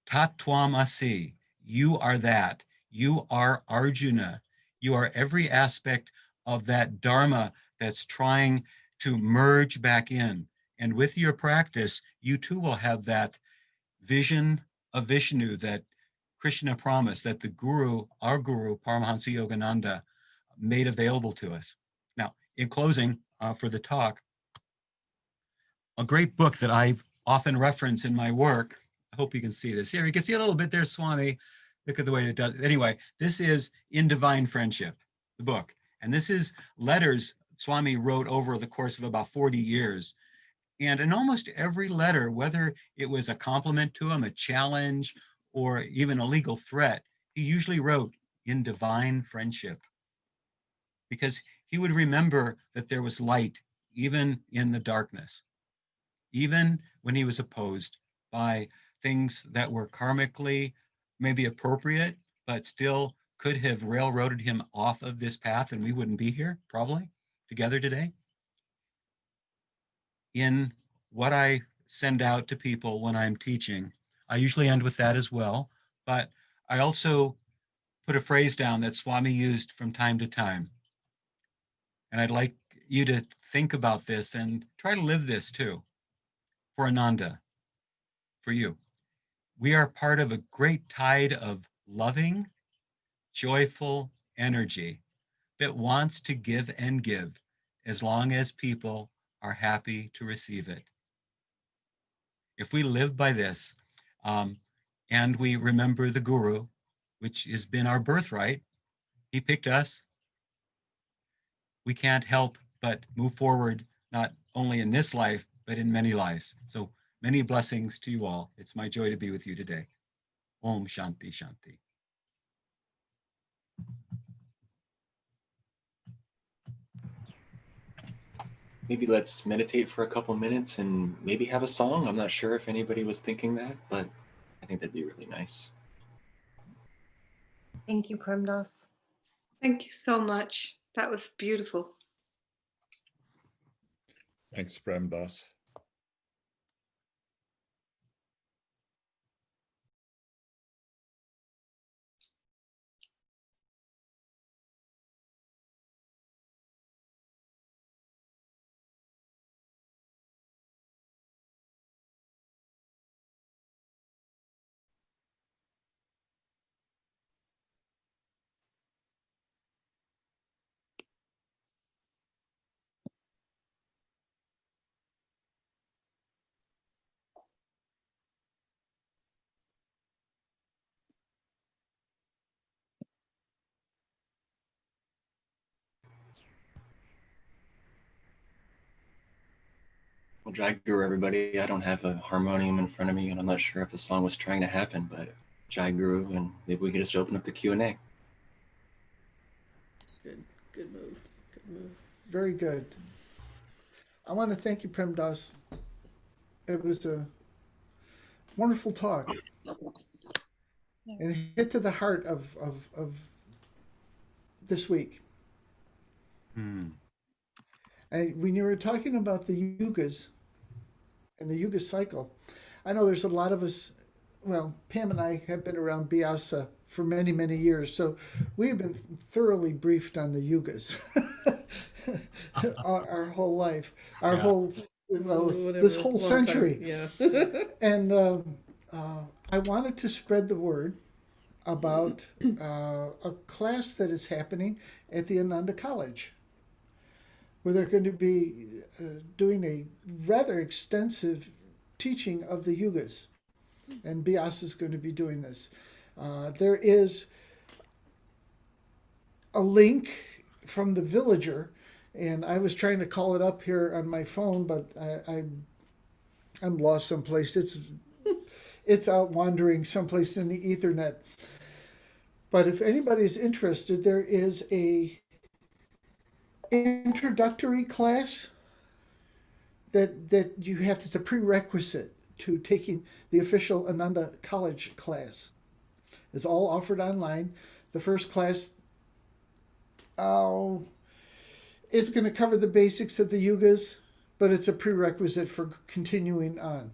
Tat Twam Asi, you are that. You are Arjuna. You are every aspect of that Dharma that's trying to merge back in. And with your practice, you too will have that vision of Vishnu that Krishna promised, that the Guru, our Guru, Paramhansa Yogananda, made available to us. Now, in closing for the talk, a great book that I often reference in my work, I hope you can see this. Here, you can see a little bit there, Swami. Look at the way it does. Anyway, this is In Divine Friendship, the book. And this is letters Swami wrote over the course of about 40 years. And in almost every letter, whether it was a compliment to him, a challenge, or even a legal threat, he usually wrote in divine friendship because he would remember that there was light even in the darkness, even when he was opposed by things that were karmically maybe appropriate, but still could have railroaded him off of this path and we wouldn't be here probably together today. In what I send out to people when I'm teaching, I usually end with that as well, but I also put a phrase down that Swami used from time to time. And I'd like you to think about this and try to live this too. For Ananda, for you. We are part of a great tide of loving, joyful energy that wants to give and give as long as people are happy to receive it. If we live by this and we remember the Guru, which has been our birthright, he picked us, we can't help but move forward, not only in this life, but in many lives. So many blessings to you all. It's my joy to be with you today. Om Shanti Shanti. Maybe let's meditate for a couple minutes and maybe have a song. I'm not sure if anybody was thinking that, but I think that'd be really nice. Thank you, Premdas. Thank you so much. That was beautiful. Thanks, Premdas. Well, Jai Guru, everybody. I don't have a harmonium in front of me, and I'm not sure if the song was trying to happen, but Jai Guru, and maybe we could just open up the Q&A. Good move. Good move. Very good. I want to thank you, Premdas. It was a wonderful talk. And it hit to the heart of this week. Hmm. And when you were talking about the yugas and the yuga cycle, I know there's a lot of us, well, Pam and I have been around Vyasa for many, many years, so we have been thoroughly briefed on the yugas our whole life, our Yeah. whole, well, Whatever, this whole long time, century. Yeah. And I wanted to spread the word about a class that is happening at the Ananda College, where they're going to be doing a rather extensive teaching of the yugas. And Vyasa is going to be doing this. There is a link from the Villager, and I was trying to call it up here on my phone, but I'm lost someplace. It's out wandering someplace in the Ethernet. But if anybody's interested, there is a introductory class that you have. It's a prerequisite to taking the official Ananda College class. It's all offered online. The first class is going to cover the basics of the yugas, but it's a prerequisite for continuing on.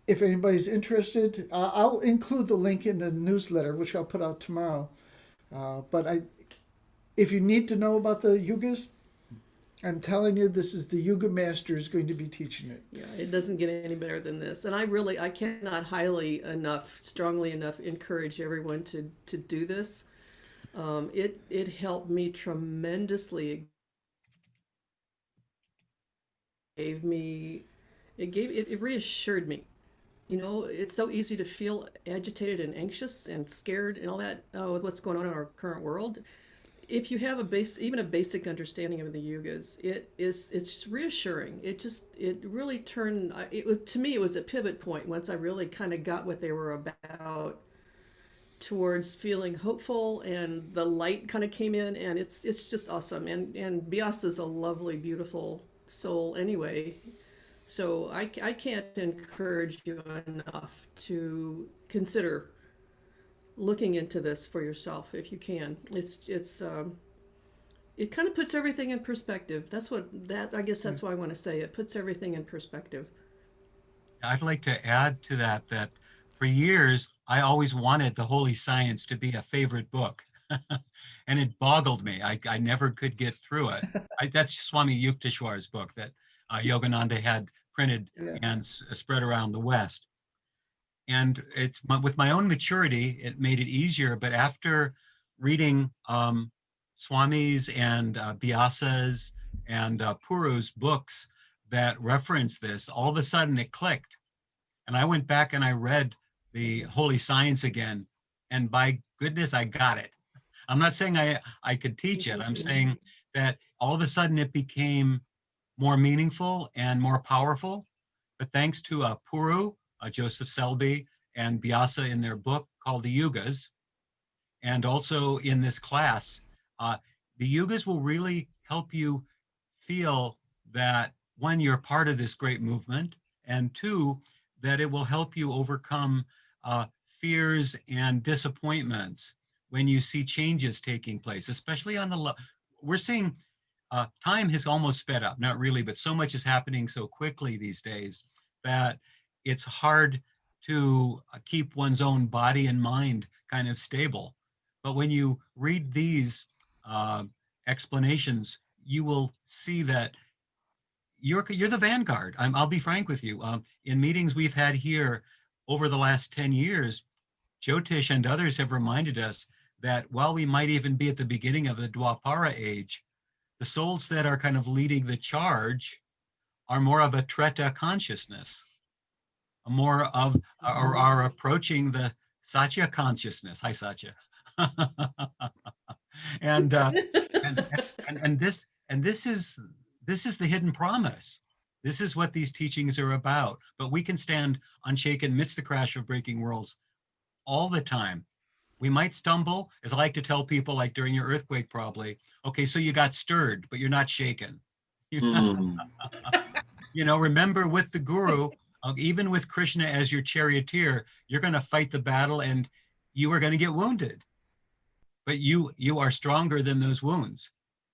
If anybody's interested, I'll include the link in the newsletter, which I'll put out tomorrow. But if you need to know about the yugas, I'm telling you, this is the Yuga Master is going to be teaching it. Yeah, it doesn't get any better than this. And I cannot strongly enough encourage everyone to do this. It helped me tremendously. It reassured me. You know, it's so easy to feel agitated and anxious and scared and all that with what's going on in our current world. If you have even a basic understanding of the yugas, it's just reassuring. It really turned. To me, it was a pivot point once I really kind of got what they were about, towards feeling hopeful, and the light kind of came in, and it's just awesome. And Vyasa is a lovely, beautiful soul anyway. So I can't encourage you enough to consider looking into this for yourself if you can. It kind of puts everything in perspective. I guess that's why I want to say it puts everything in perspective. I'd like to add to that for years, I always wanted the Holy Science to be a favorite book. And it boggled me. I never could get through it. That's Swami Yukteswar's book that Yogananda had printed and spread around the West. And with my own maturity, it made it easier. But after reading Swami's and Vyasa's and Puru's books that reference this, all of a sudden it clicked. And I went back and I read the Holy Science again. And by goodness, I got it. I'm not saying I could teach it. I'm saying that all of a sudden it became more meaningful and more powerful. But thanks to Puru, Joseph Selby, and Vyasa in their book called The Yugas, and also in this class, the Yugas will really help you feel that, one, you're part of this great movement, and two, that it will help you overcome fears and disappointments when you see changes taking place, especially on we're seeing time has almost sped up, not really, but so much is happening so quickly these days that it's hard to keep one's own body and mind kind of stable. But when you read these explanations, you will see that you're the vanguard. I'll be frank with you. In meetings we've had here over the last 10 years, Jyotish and others have reminded us that while we might even be at the beginning of the Dwapara age, the souls that are kind of leading the charge are more of a Treta consciousness, more of, or are approaching the Satya consciousness. Hi, Satya. and this is the hidden promise. This is what these teachings are about. But we can stand unshaken amidst the crash of breaking worlds all the time. We might stumble, as I like to tell people, like during your earthquake probably, okay, so you got stirred, but you're not shaken. Mm. You know, remember with the guru, even with Krishna as your charioteer, you're going to fight the battle and you are going to get wounded. But you are stronger than those wounds.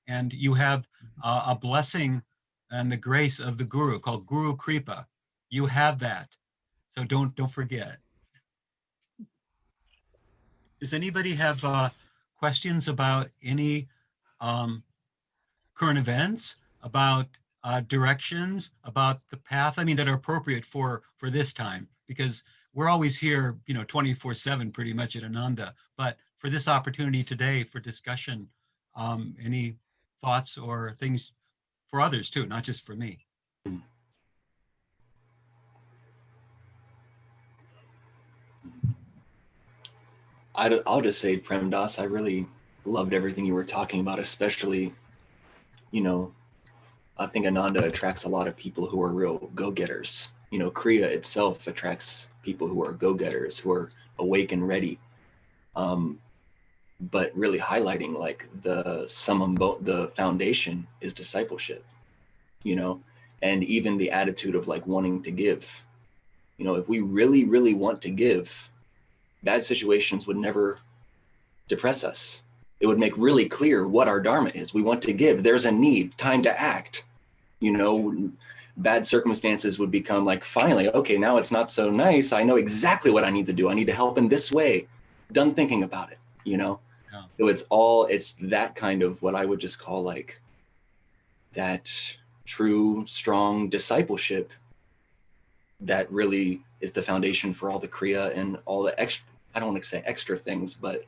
And you have a blessing and the grace of the guru called Guru Kripa. You have that. So don't forget. Does anybody have questions about any current events, about directions, about the path? I mean, that are appropriate for this time, because we're always here, you know, 24/7 pretty much at Ananda. But for this opportunity today for discussion, any thoughts or things for others too, not just for me? I'll just say, Premdas, I really loved everything you were talking about, especially, you know, I think Ananda attracts a lot of people who are real go-getters. You know, Kriya itself attracts people who are go-getters, who are awake and ready. But really highlighting like the foundation is discipleship, you know, and even the attitude of like wanting to give. You know, if we really, really want to give, bad situations would never depress us. It would make really clear what our Dharma is. We want to give. There's a need, time to act. You know, bad circumstances would become like, finally, okay, now it's not so nice. I know exactly what I need to do. I need to help in this way. Done thinking about it, you know? Yeah. So it's that kind of what I would just call like that true, strong discipleship that really is the foundation for all the Kriya and all the extra, I don't want to say extra things, but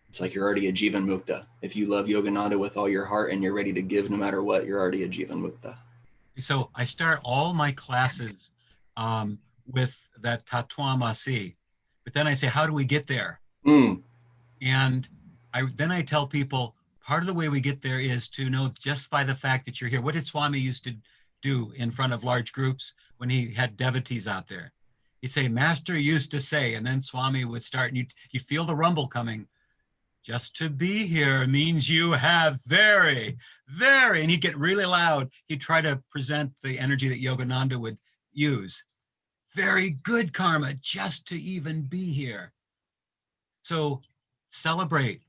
it's like you're already a Jivan Mukta. If you love Yogananda with all your heart and you're ready to give no matter what, you're already a Jivan Mukta. So I start all my classes with that Tatwamasi, but then I say, how do we get there? And then I tell people, part of the way we get there is to know just by the fact that you're here. What did Swami used to do in front of large groups when he had devotees out there? He'd say, Master used to say, and then Swami would start, and you feel the rumble coming. Just to be here means you have very, very, and he'd get really loud. He'd try to present the energy that Yogananda would use. Very good karma just to even be here. So celebrate.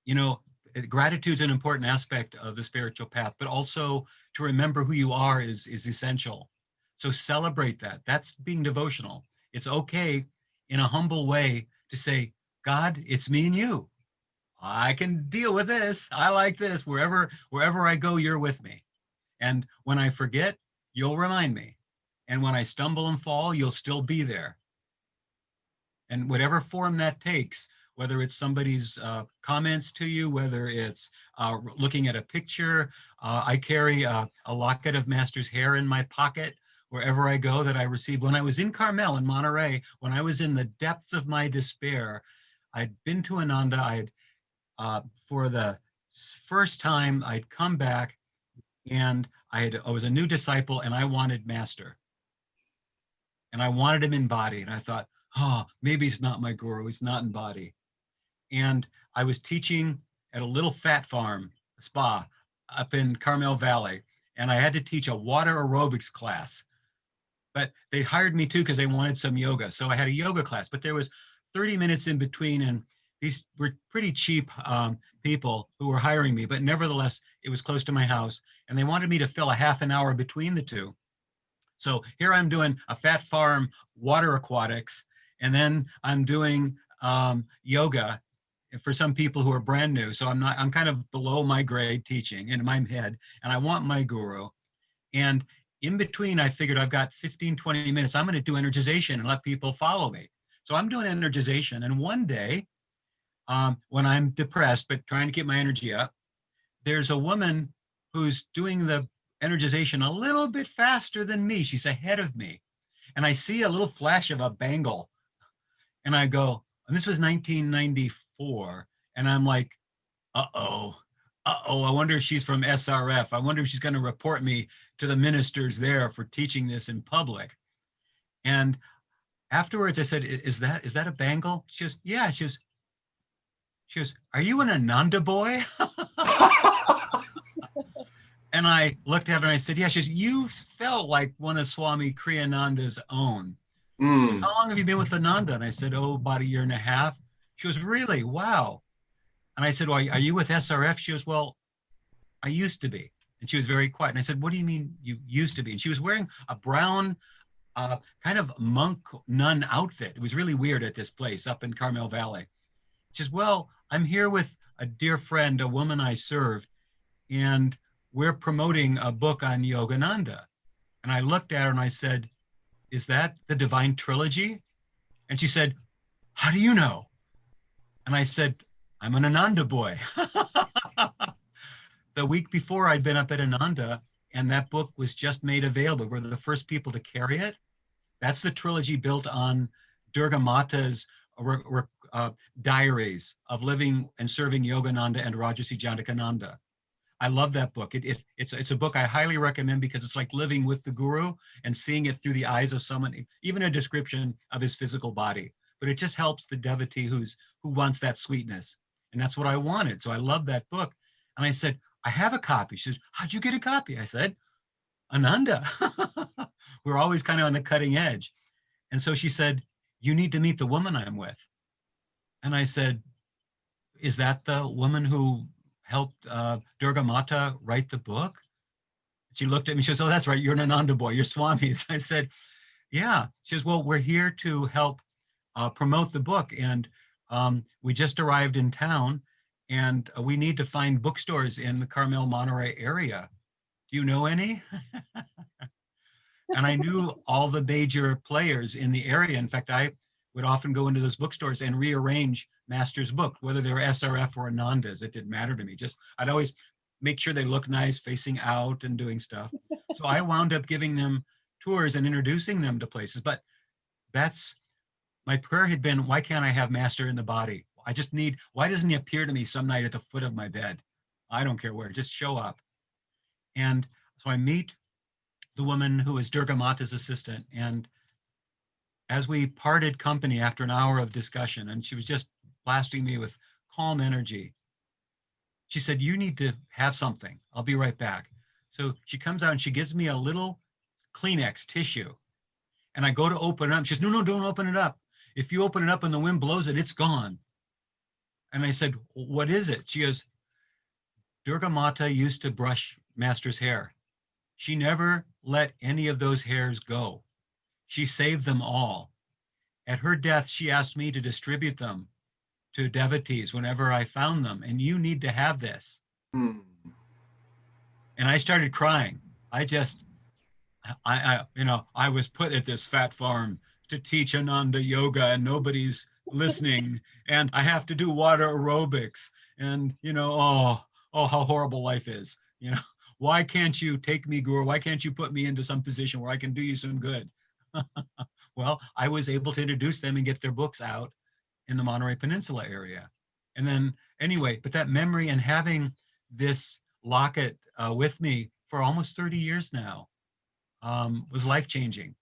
You know, gratitude's an important aspect of the spiritual path, but also to remember who you are is essential. So celebrate that. That's being devotional. It's okay in a humble way to say, God, it's me and you. I can deal with this. I like this. Wherever I go, you're with me. And when I forget, you'll remind me. And when I stumble and fall, you'll still be there. And whatever form that takes, whether it's somebody's comments to you, whether it's looking at a picture, I carry a locket of Master's hair in my pocket wherever I go that I received. When I was in Carmel in Monterey, when I was in the depths of my despair, I'd been to Ananda. For the first time, I'd come back and I was a new disciple and I wanted Master. And I wanted him in body. And I thought, oh, maybe he's not my guru. He's not in body. And I was teaching at a little fat farm, a spa up in Carmel Valley. And I had to teach a water aerobics class. But they hired me too because they wanted some yoga. So I had a yoga class, but there was 30 minutes in between. And these were pretty cheap people who were hiring me, but nevertheless, it was close to my house. And they wanted me to fill a half an hour between the two. So here I'm doing a fat farm water aquatics, and then I'm doing yoga for some people who are brand new. So I'm kind of below my grade teaching in my head, and I want my guru. And in between, I figured I've got 15, 20 minutes. I'm going to do energization and let people follow me. So I'm doing energization. And one day, when I'm depressed, but trying to get my energy up, there's a woman who's doing the energization a little bit faster than me. She's ahead of me. And I see a little flash of a bangle. And I go, and this was 1994. And I'm like, uh-oh, uh-oh, I wonder if she's from SRF. I wonder if she's going to report me to the ministers there for teaching this in public. And afterwards I said, is that a bangle? She goes, yeah. She goes, are you an Ananda boy? And I looked at her and I said, yeah. She goes, you felt like one of Swami Kriyananda's own. Mm. How long have you been with Ananda? And I said, oh, about 1.5 years. She goes, really? Wow. And I said, well, are you with SRF? She goes, well, I used to be. And she was very quiet. And I said, what do you mean you used to be? And she was wearing a brown kind of monk nun outfit. It was really weird at this place up in Carmel Valley. She says, well, I'm here with a dear friend, a woman I served, and we're promoting a book on Yogananda. And I looked at her and I said, is that the Divine Trilogy? And she said, how do you know? And I said, I'm an Ananda boy. The week before, I'd been up at Ananda, and that book was just made available. We're the first people to carry it. That's the trilogy built on Durga Mata's diaries of living and serving Yogananda and Rajarsi Janakananda. I love that book. It's a book I highly recommend because it's like living with the guru and seeing it through the eyes of someone, even a description of his physical body. But it just helps the devotee who wants that sweetness. And that's what I wanted. So I love that book. And I said, I have a copy. She says, how'd you get a copy? I said, Ananda. We're always kind of on the cutting edge. And so she said, you need to meet the woman I'm with. And I said, is that the woman who helped Durga Mata write the book? She looked at me, she says, oh, that's right, you're an Ananda boy, you're Swami's. I said, yeah. She says, well, we're here to help promote the book. And we just arrived in town and we need to find bookstores in the Carmel Monterey area. Do you know any? And I knew all the major players in the area. In fact, I would often go into those bookstores and rearrange Master's book, whether they were SRF or Ananda's. It didn't matter to me. Just I'd always make sure they looked nice, facing out and doing stuff. So I wound up giving them tours and introducing them to places. But that's my prayer had been, why can't I have Master in the body? I just need, why doesn't he appear to me some night at the foot of my bed? I don't care where, just show up. And so I meet the woman who is Durga Mata's assistant. And as we parted company after an hour of discussion, and she was just blasting me with calm energy, she said, you need to have something. I'll be right back. So she comes out and she gives me a little Kleenex tissue. And I go to open it up. She says, no, don't open it up. If you open it up and the wind blows it, it's gone. And I said, what is it? She goes, Durga Mata used to brush Master's hair. She never let any of those hairs go. She saved them all. At her death, she asked me to distribute them to devotees whenever I found them. And you need to have this. Mm. And I started crying. I was put at this fat farm to teach Ananda yoga and nobody's listening. And I have to do water aerobics. And, oh, how horrible life is. Why can't you take me, Guru? Why can't you put me into some position where I can do you some good? Well, I was able to introduce them and get their books out in the Monterey Peninsula area. And then anyway, but that memory and having this locket with me for almost 30 years now was life-changing.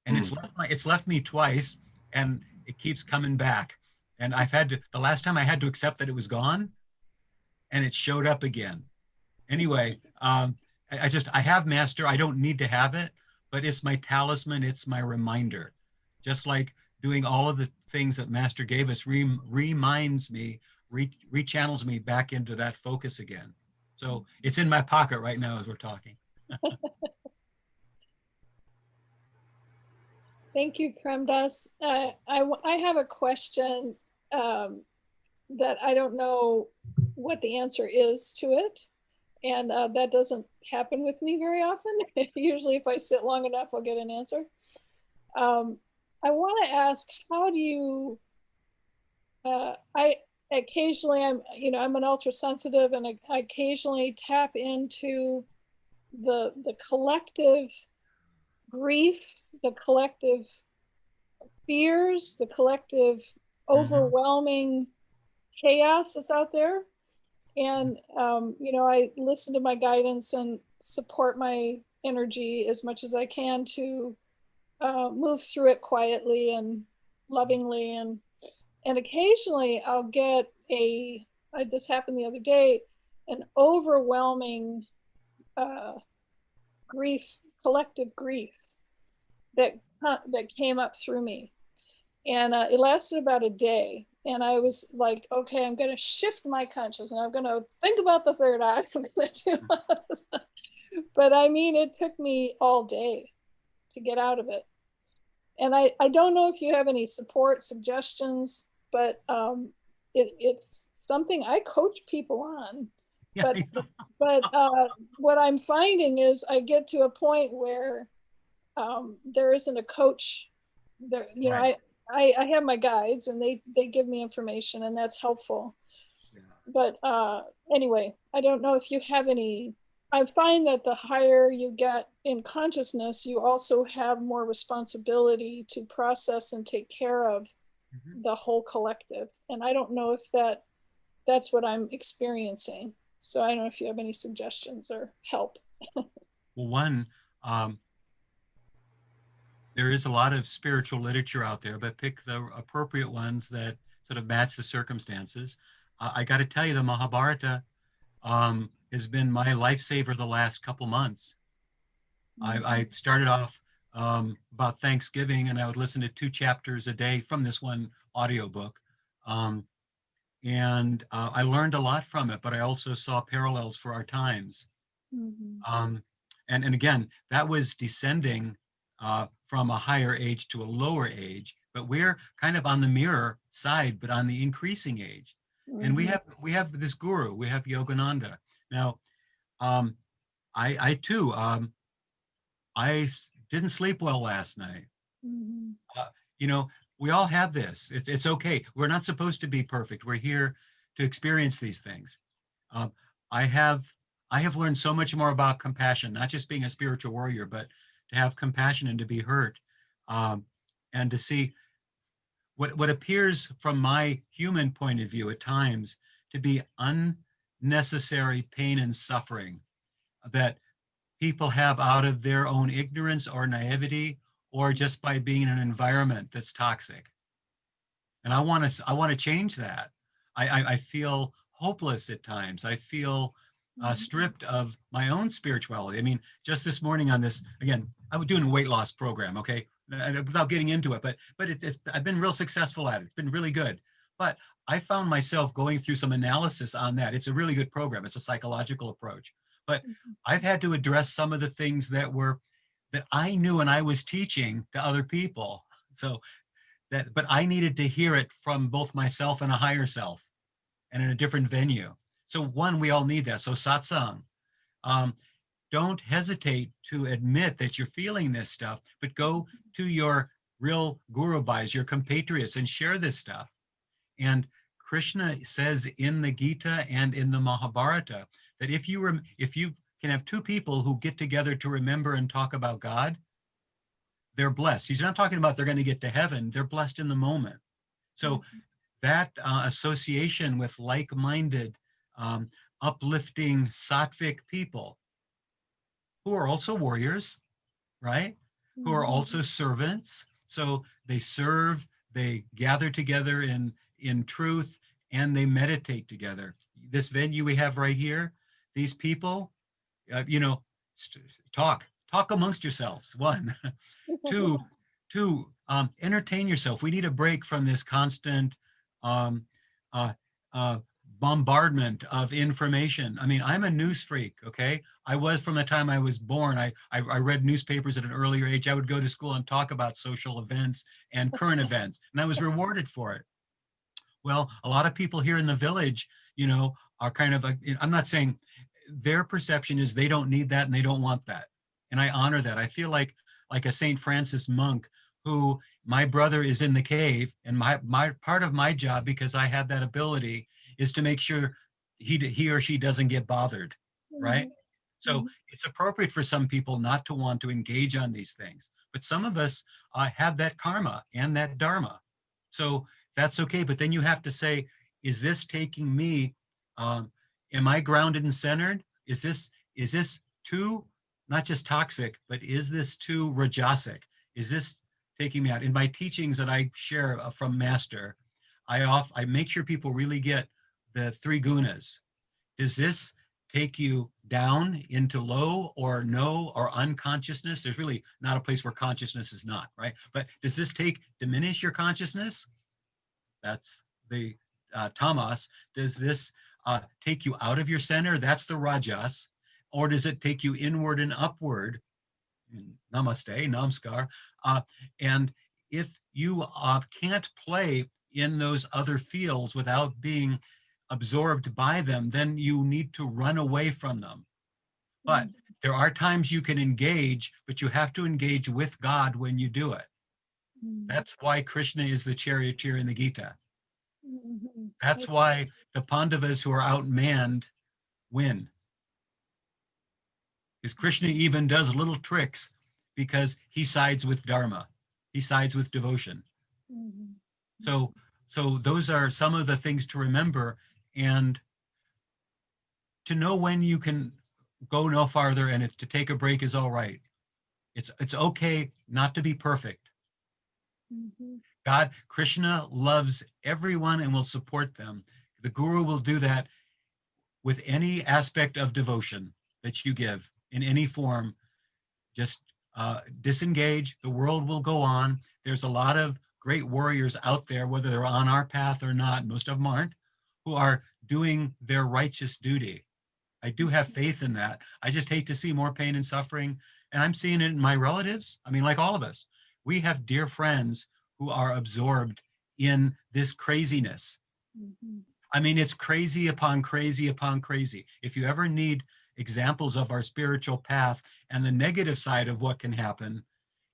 And it's left me twice and it keeps coming back. And the last time I had to accept that it was gone and it showed up again. Anyway, I have Master. I don't need to have it, but it's my talisman. It's my reminder. Just like doing all of the things that Master gave us reminds me, rechannels me back into that focus again. So it's in my pocket right now as we're talking. Thank you, Premdas. I have a question that I don't know what the answer is to it. And that doesn't happen with me very often. Usually if I sit long enough, I'll get an answer. I want to ask, how do you, I occasionally, I'm an ultra sensitive and I occasionally tap into the collective grief, the collective fears, the collective overwhelming chaos that's out there. And, I listen to my guidance and support my energy as much as I can to move through it quietly and lovingly. And occasionally I'll get this happened the other day, an overwhelming grief, collective grief that came up through me. And it lasted about a day. And I was like, okay, I'm going to shift my consciousness and I'm going to think about the third eye. But I mean, it took me all day to get out of it. And I don't know if you have any support suggestions, but it's something I coach people on. Yeah, But what I'm finding is I get to a point where there isn't a coach there. Right. I have my guides and they give me information and that's helpful. Yeah. But anyway, I don't know if you have any. I find that the higher you get in consciousness, you also have more responsibility to process and take care of the whole collective. And I don't know if that's what I'm experiencing. So I don't know if you have any suggestions or help. Well, one, there is a lot of spiritual literature out there, but pick the appropriate ones that sort of match the circumstances. I got to tell you, the Mahabharata has been my lifesaver the last couple months. I started off about Thanksgiving, and I would listen to 2 chapters a day from this one audiobook. And I learned a lot from it, but I also saw parallels for our times. And again, that was descending from a higher age to a lower age, but we're kind of on the mirror side, but on the increasing age. And we have this guru, we have Yogananda. Now, I too, I didn't sleep well last night. We all have this. It's okay. We're not supposed to be perfect. We're here to experience these things. I have learned so much more about compassion, not just being a spiritual warrior, but to have compassion and to be hurt, and to see what appears from my human point of view at times to be unnecessary pain and suffering that people have out of their own ignorance or naivety, or just by being in an environment that's toxic. And I want to change that. I feel hopeless at times. I feel stripped of my own spirituality. I mean, just this morning on this, again, I was doing a weight loss program, okay, without getting into it, but I've been real successful at it. It's been really good. But I found myself going through some analysis on that. It's a really good program. It's a psychological approach. But I've had to address some of the things that I knew and I was teaching to other people. But I needed to hear it from both myself and a higher self and in a different venue. So one, we all need that. So satsang, don't hesitate to admit that you're feeling this stuff, but go to your real guru bhais, your compatriots, and share this stuff. And Krishna says in the Gita and in the Mahabharata that if you can have 2 people who get together to remember and talk about God, they're blessed. He's not talking about they're going to get to heaven. They're blessed in the moment. So that association with like-minded, uplifting, sattvic people who are also warriors, right? Who are also servants. So they serve, they gather together in truth, and they meditate together. This venue we have right here, these people, talk amongst yourselves. 1, 2, entertain yourself. We need a break from this constant bombardment of information. I mean, I'm a news freak, okay? I was from the time I was born. I read newspapers at an earlier age. I would go to school and talk about social events and current events, and I was rewarded for it. Well, a lot of people here in the village, are kind of, I'm not saying their perception is they don't need that and they don't want that. And I honor that. I feel like a St. Francis monk who, my brother is in the cave, and my part of my job, because I have that ability, is to make sure he or she doesn't get bothered, right? So it's appropriate for some people not to want to engage on these things, but some of us have that karma and that dharma. So that's okay, but then you have to say, is this taking me Am I grounded and centered? Is this too, not just toxic, but is this too rajasic? Is this taking me out? In my teachings that I share from Master, I make sure people really get the 3 gunas. Does this take you down into low or no or unconsciousness? There's really not a place where consciousness is not, right? But does this diminish your consciousness? That's the tamas. Does this take you out of your center? That's the rajas. Or does it take you inward and upward? Namaste, namaskar. And if you can't play in those other fields without being absorbed by them, then you need to run away from them. But there are times you can engage, but you have to engage with God when you do it. That's why Krishna is the charioteer in the Gita. That's why the Pandavas who are outmanned win. Because Krishna even does little tricks because he sides with Dharma. He sides with devotion. So those are some of the things to remember, and to know when you can go no farther, and to take a break is all right. It's okay not to be perfect. God, Krishna loves everyone and will support them. The Guru will do that with any aspect of devotion that you give in any form. Just disengage. The world will go on. There's a lot of great warriors out there, whether they're on our path or not, most of them aren't, who are doing their righteous duty. I do have faith in that. I just hate to see more pain and suffering. And I'm seeing it in my relatives. I mean, like all of us, we have dear friends who are absorbed in this craziness. I mean, it's crazy upon crazy upon crazy. If you ever need examples of our spiritual path and the negative side of what can happen,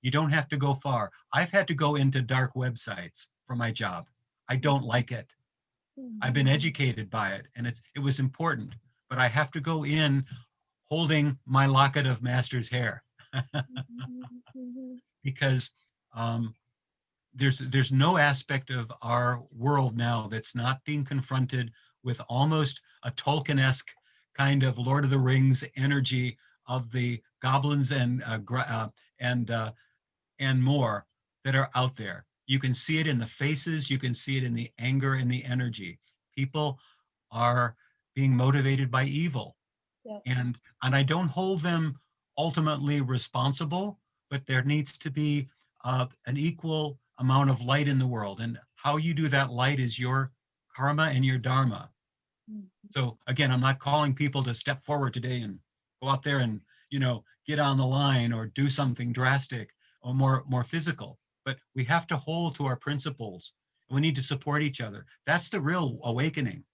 you don't have to go far. I've had to go into dark websites for my job. I don't like it. I've been educated by it, and it was important, but I have to go in holding my locket of Master's hair because there's no aspect of our world now that's not being confronted with almost a Tolkien-esque kind of Lord of the Rings energy of the goblins and more that are out there. You can see it in the faces, you can see it in the anger and the energy. People are being motivated by evil. Yes. And I don't hold them ultimately responsible, but there needs to be an equal amount of light in the world. And how you do that light is your karma and your dharma. So again, I'm not calling people to step forward today and go out there and, get on the line or do something drastic or more physical. But we have to hold to our principles. We need to support each other. That's the real awakening.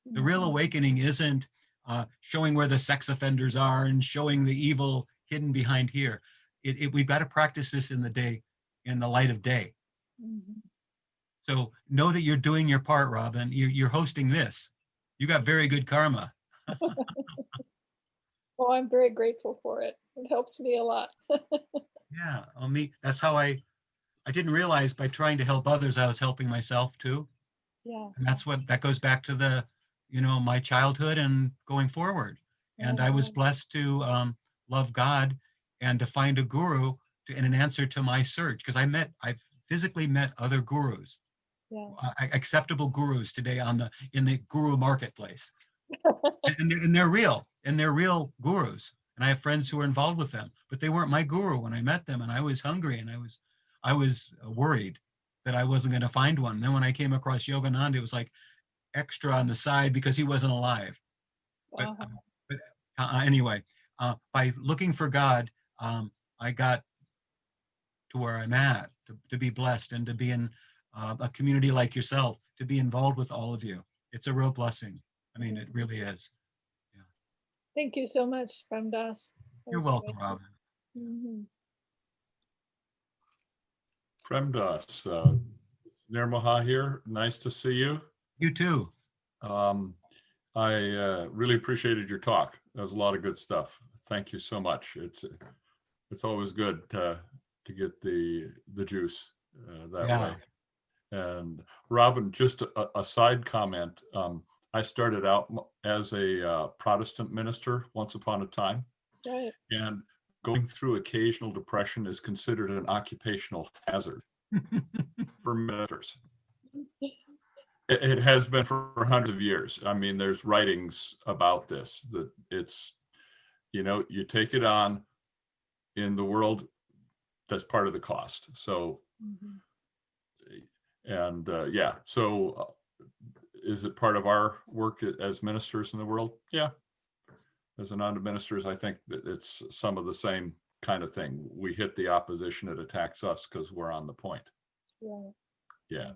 The real awakening isn't showing where the sex offenders are and showing the evil hidden behind here. We've got to practice this in the light of day. So know that you're doing your part, Robin. You're hosting this. You got very good karma. Well, I'm very grateful for it. It helps me a lot. Yeah, that's how I didn't realize by trying to help others, I was helping myself too. Yeah. And that goes back to my childhood and going forward. And I was blessed to love God and to find a guru in an answer to my search, because I physically met other gurus, acceptable gurus today in the guru marketplace. and they're real, and they're real gurus. And I have friends who are involved with them, but they weren't my guru when I met them. And I was hungry, and I was worried that I wasn't going to find one. And then when I came across Yogananda, it was like extra on the side because he wasn't alive. But anyway, by looking for God, I got to where I'm at, to be blessed and to be in a community like yourself, to be involved with all of you. It's a real blessing. I mean, it really is. Yeah. Thank you so much, Premdas. You're welcome, Robin. Premdas, Nirmaha here. Nice to see you. You too. I really appreciated your talk. That was a lot of good stuff. Thank you so much. It's always good to get the juice that way. And Robin, just a side comment. I started out as a Protestant minister once upon a time, Right. and going through occasional depression is considered an occupational hazard for ministers. It has been for hundreds of years. I mean, there's writings about this, that it's, you take it on in the world, that's part of the cost. So, and yeah, so is it part of our work as ministers in the world? Yeah. As Ananda ministers, I think that it's some of the same kind of thing. We hit the opposition, it attacks us because we're on the point. Right. Yeah.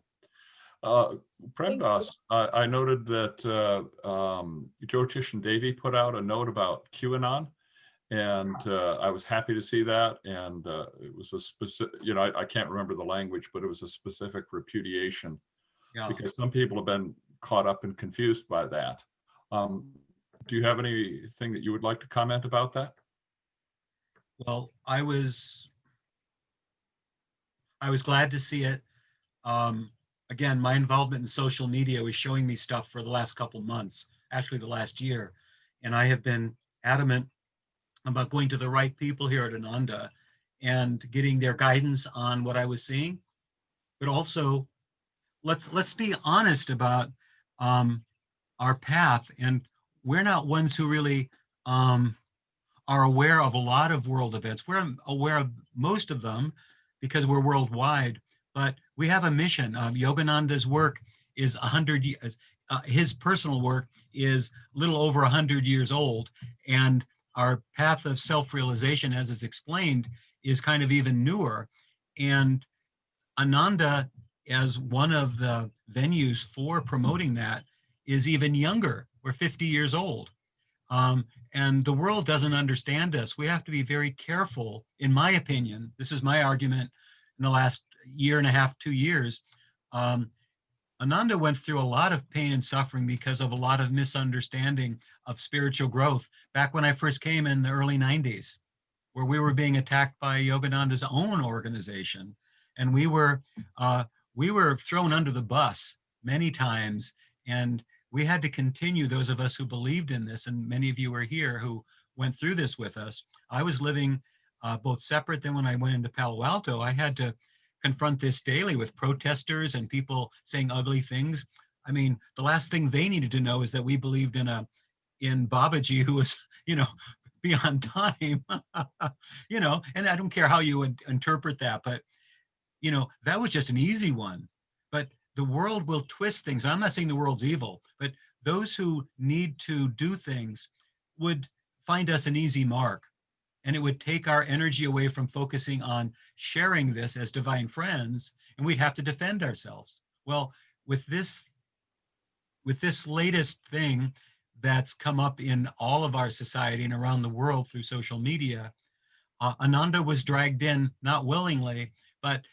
Premdas, I noted that Jyotish and Devi put out a note about QAnon, and I was happy to see that. And it was a specific, I can't remember the language, but it was a specific repudiation, because some people have been caught up and confused by that. Do you have anything that you would like to comment about that? Well, I was glad to see it. Again, my involvement in social media was showing me stuff for the last couple months, actually the last year. And I have been adamant about going to the right people here at Ananda and getting their guidance on what I was seeing. But also, let's be honest about our path. And we're not ones who really are aware of a lot of world events. We're aware of most of them because we're worldwide. But we have a mission. Yogananda's work is 100 years. His personal work is a little over 100 years old, and our path of self-realization, as is explained, is kind of even newer. And Ananda, as one of the venues for promoting that, is even younger. We're 50 years old. And the world doesn't understand us. We have to be very careful, in my opinion. This is my argument in the last year and a half, 2 years. Ananda went through a lot of pain and suffering because of a lot of misunderstanding of spiritual growth back when I first came in the early 90s, where we were being attacked by Yogananda's own organization. And we were thrown under the bus many times. And we had to continue, those of us who believed in this, and many of you are here who went through this with us. I was living both separate. Then when I went into Palo Alto, I had to confront this daily with protesters and people saying ugly things. I mean, the last thing they needed to know is that we believed in Babaji, who was, beyond time, and I don't care how you would interpret that, but, that was just an easy one. But the world will twist things. I'm not saying the world's evil, but those who need to do things would find us an easy mark. And it would take our energy away from focusing on sharing this as divine friends, and we'd have to defend ourselves. Well, with this latest thing that's come up in all of our society and around the world through social media, Ananda was dragged in, not willingly, but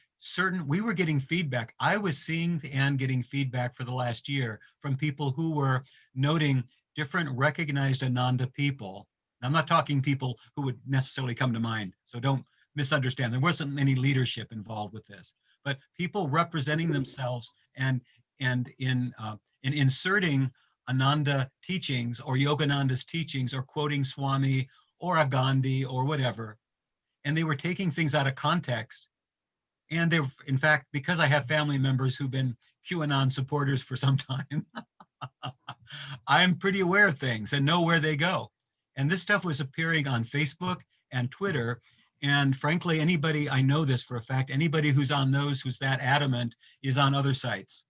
we were getting feedback. I was seeing and getting feedback for the last year from people who were noting different recognized Ananda people. I'm not talking people who would necessarily come to mind, so don't misunderstand. There wasn't any leadership involved with this, but people representing themselves and in inserting Ananda teachings or Yogananda's teachings or quoting Swami or a Gandhi or whatever, and they were taking things out of context. And they've, in fact, because I have family members who've been QAnon supporters for some time, I'm pretty aware of things and know where they go. And this stuff was appearing on Facebook and Twitter. And frankly, I know this for a fact, anybody who's on those who's that adamant is on other sites.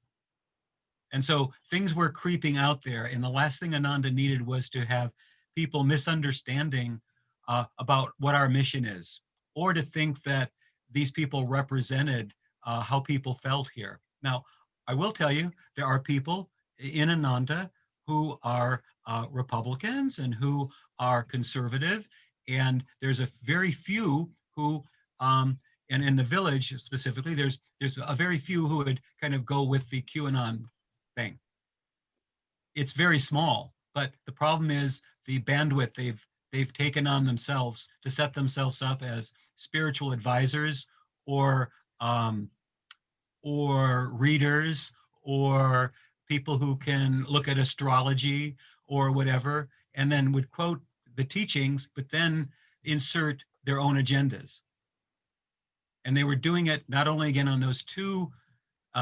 And so things were creeping out there. And the last thing Ananda needed was to have people misunderstanding about what our mission is, or to think that these people represented how people felt here. Now, I will tell you, there are people in Ananda who are Republicans and who are conservative, and there's a very few who, and in the village specifically, there's a very few who would kind of go with the QAnon thing. It's very small, but the problem is the bandwidth they've taken on themselves to set themselves up as spiritual advisors or readers or people who can look at astrology or whatever, and then would quote the teachings, but then insert their own agendas. And they were doing it not only again on those two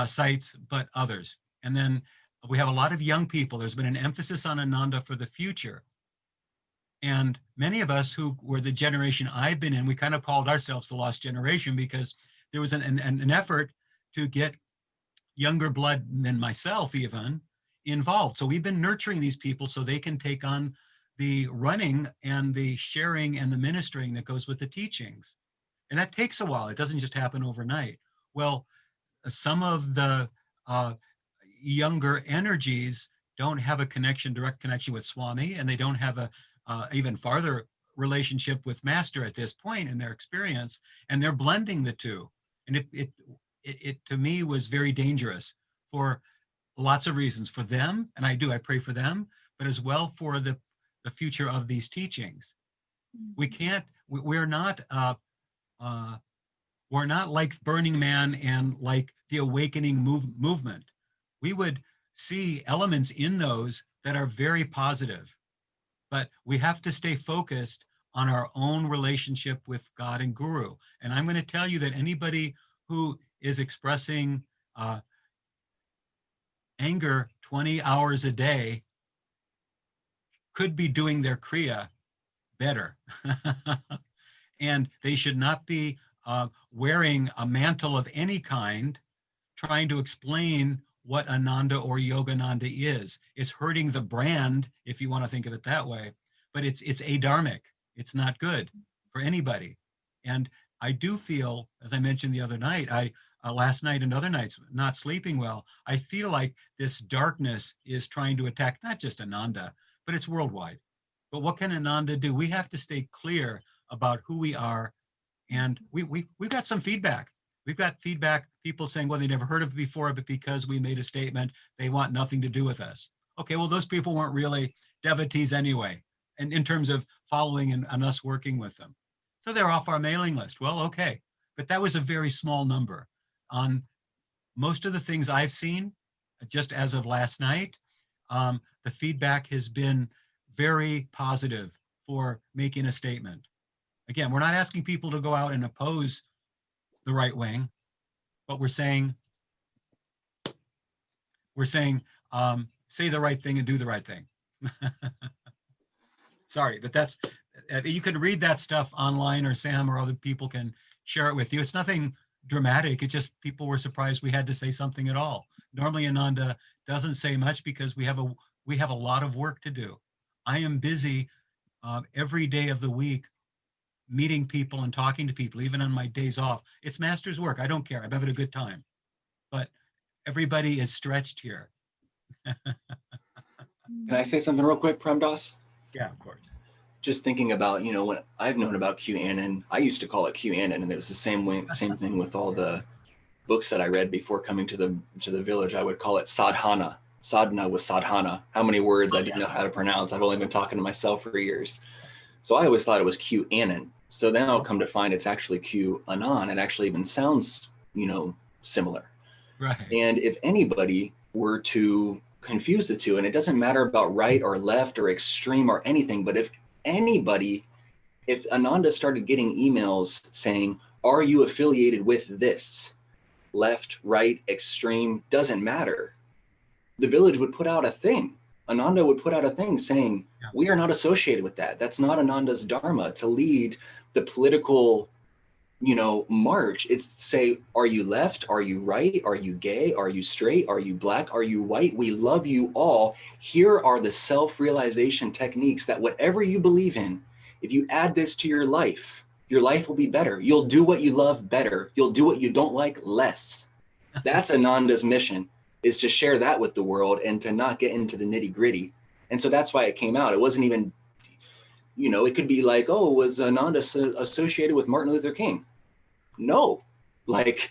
sites, but others. And then we have a lot of young people. There's been an emphasis on Ananda for the future. And many of us who were the generation I've been in, we kind of called ourselves the lost generation because there was an effort to get younger blood than myself even involved. So we've been nurturing these people so they can take on the running and the sharing and the ministering that goes with the teachings. And that takes a while. It doesn't just happen overnight. Well, some of the younger energies don't have a direct connection with Swami, and they don't have a even farther relationship with Master at this point in their experience, and they're blending the two. And it to me was very dangerous for lots of reasons, for them, and I pray for them, but as well for the future of these teachings. We're not like Burning Man and like the awakening movement. We would see elements in those that are very positive, but we have to stay focused on our own relationship with God and Guru. And I'm going to tell you that anybody who is expressing anger 20 hours a day could be doing their Kriya better. And they should not be wearing a mantle of any kind, trying to explain what Ananda or Yogananda is. It's hurting the brand, if you want to think of it that way, but it's adharmic. It's not good for anybody. And I do feel, as I mentioned the other night, last night and other nights, not sleeping well, I feel like this darkness is trying to attack not just Ananda, but it's worldwide. But what can Ananda do? We have to stay clear about who we are. And we've got some feedback. We've got feedback, people saying, well, they never heard of it before, but because we made a statement, they want nothing to do with us. Okay, well, those people weren't really devotees anyway, and in terms of following and us working with them. So they're off our mailing list. Well, okay, but that was a very small number. On most of the things I've seen, just as of last night, the feedback has been very positive for making a statement. Again, we're not asking people to go out and oppose the right wing, but we're saying, say the right thing and do the right thing. Sorry, but that's, you can read that stuff online, or Sam or other people can share it with you. It's nothing dramatic. It's just people were surprised we had to say something at all. Normally Ananda doesn't say much because we have a lot of work to do. I am busy every day of the week meeting people and talking to people, even on my days off. It's Master's work. I don't care. I'm having a good time. But everybody is stretched here. Can I say something real quick, Premdas? Yeah, of course. Just thinking about, when I've known about QAnon, I used to call it QAnon, and it was the same thing with all the books that I read before coming to the village. I would call it sadhana. Sadhana was sadhana. How many words I didn't know how to pronounce. I've only been talking to myself for years. So I always thought it was QAnon. So then I'll come to find it's actually QAnon. It actually even sounds, similar. Right. And if anybody were to confuse the two, and it doesn't matter about right or left or extreme or anything, but if Ananda started getting emails saying, are you affiliated with this? Left, right, extreme, doesn't matter. The village would put out a thing. Ananda would put out a thing saying, we are not associated with that. That's not Ananda's Dharma to lead the political, march. It's to say, are you left? Are you right? Are you gay? Are you straight? Are you black? Are you white? We love you all. Here are the self-realization techniques that whatever you believe in, if you add this to your life will be better. You'll do what you love better. You'll do what you don't like less. That's Ananda's mission, is to share that with the world and to not get into the nitty gritty. And so that's why it came out. It wasn't even, it could be like, oh, was Ananda associated with Martin Luther King? No,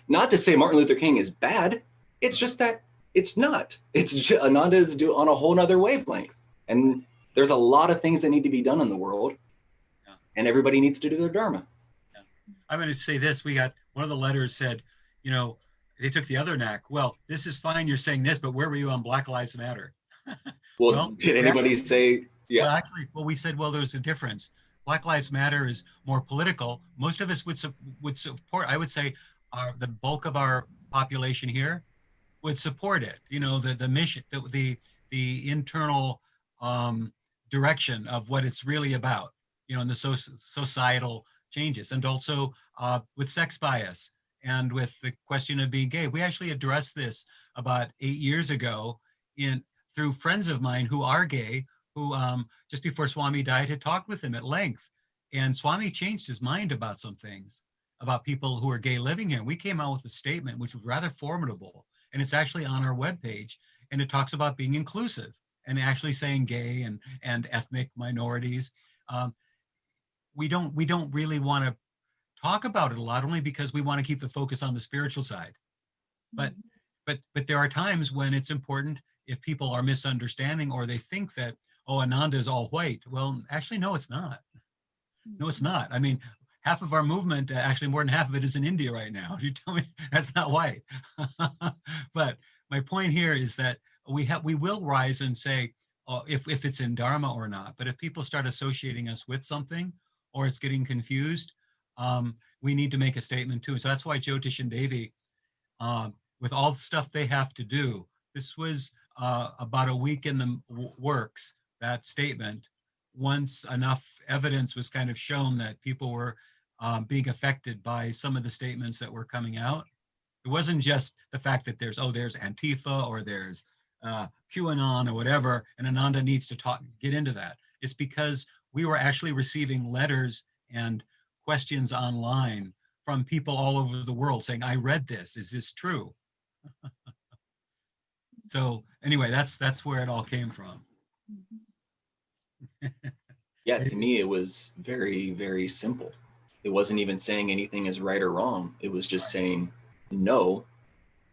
not to say Martin Luther King is bad. It's just that it's not. It's just, Ananda is on a whole nother wavelength. And there's a lot of things that need to be done in the world. And everybody needs to do their Dharma. I'm going to say this. We got one of the letters said, they took the other knack. Well, this is fine, you're saying this, but where were you on Black Lives Matter? Well, did anybody say, yeah? Well, actually, we said, well, there's a difference. Black Lives Matter is more political. Most of us would support. I would say, the bulk of our population here would support it. You know, the mission, the internal direction of what it's really about. You know, and the societal changes, and also with sex bias and with the question of being gay. We actually addressed this about 8 years ago through friends of mine who are gay, who just before Swami died had talked with him at length. And Swami changed his mind about some things, about people who are gay living here. We came out with a statement which was rather formidable, and it's actually on our webpage, and it talks about being inclusive and actually saying gay and ethnic minorities. We don't really want to talk about it a lot, only because we want to keep the focus on the spiritual side. But there are times when it's important, if people are misunderstanding or they think that, oh, Ananda is all white. Well, actually, no, it's not. No, it's not. I mean, half of our movement, actually more than half of it, is in India right now. If you tell me that's not white. But my point here is that we will rise and say, if it's in Dharma or not. But if people start associating us with something, or it's getting confused, we need to make a statement too. So that's why Jyotish and Devi, with all the stuff they have to do, this was about a week in the works, that statement, once enough evidence was kind of shown that people were being affected by some of the statements that were coming out. It wasn't just the fact that there's Antifa or there's QAnon or whatever, and Ananda needs to get into that. It's because we were actually receiving letters and questions online from people all over the world saying, I read this, is this true? So anyway, that's where it all came from. Yeah, to me, it was very, very simple. It wasn't even saying anything is right or wrong. It was just saying, no,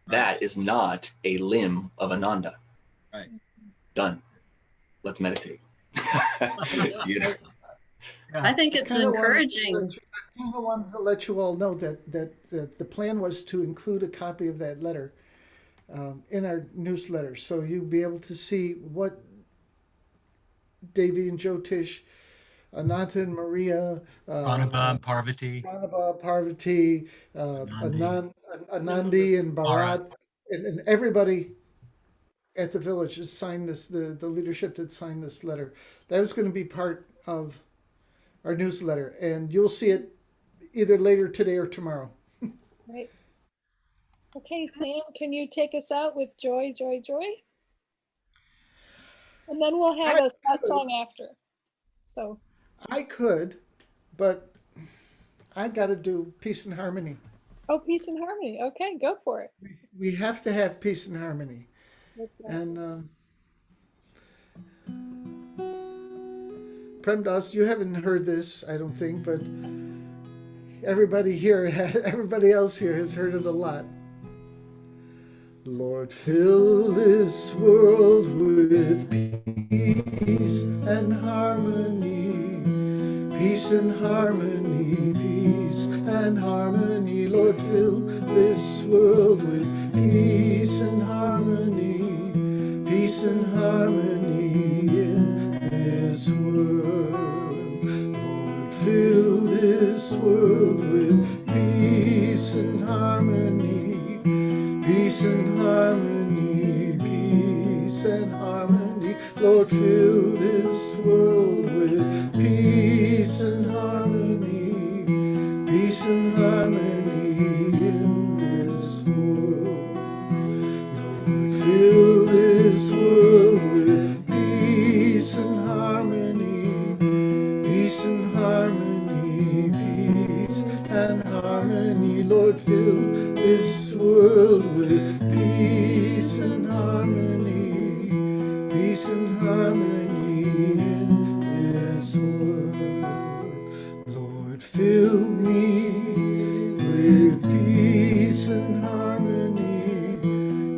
that is not a limb of Ananda. Right. Done. Let's meditate. You know? Yeah. I think it's encouraging. I kind of wanted to let you all know that the plan was to include a copy of that letter in our newsletter, so you'll be able to see what Devi and Jyotish, Ananta and Maria, Pranaba, Parvati, Anandi and Bharat, and everybody at the village has signed this, the leadership that signed this letter. That was going to be part of our newsletter, and you'll see it either later today or tomorrow. Right. Okay, Sam, can you take us out with Joy, Joy, Joy? And then we'll have a song after. So I could, but I got to do Peace and Harmony. Oh, Peace and Harmony. Okay, go for it. We have to have Peace and Harmony. And Premdas, you haven't heard this, I don't think, but everybody else here has heard it a lot. Lord, fill this world with peace and harmony, peace and harmony, peace and harmony. Lord, fill this world with peace and harmony, peace and harmony in this world. Lord, fill this world with peace and harmony, peace and harmony, peace and harmony. Lord, fill this world with peace and harmony, peace and harmony in this world. Lord, fill this world with peace and harmony, peace and harmony, peace and harmony. Lord, fill this world with peace and harmony, peace and harmony in this world. Lord, fill me with peace and harmony,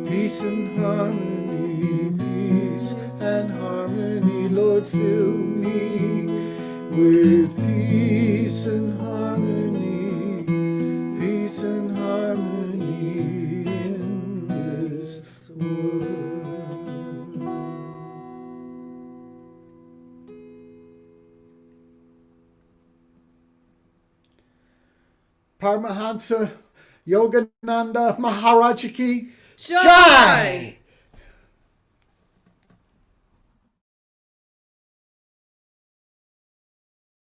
peace and harmony, peace and harmony. Lord, fill me with peace and harmony, peace and harmony Paramhansa Yogananda Maharaja ki Jai!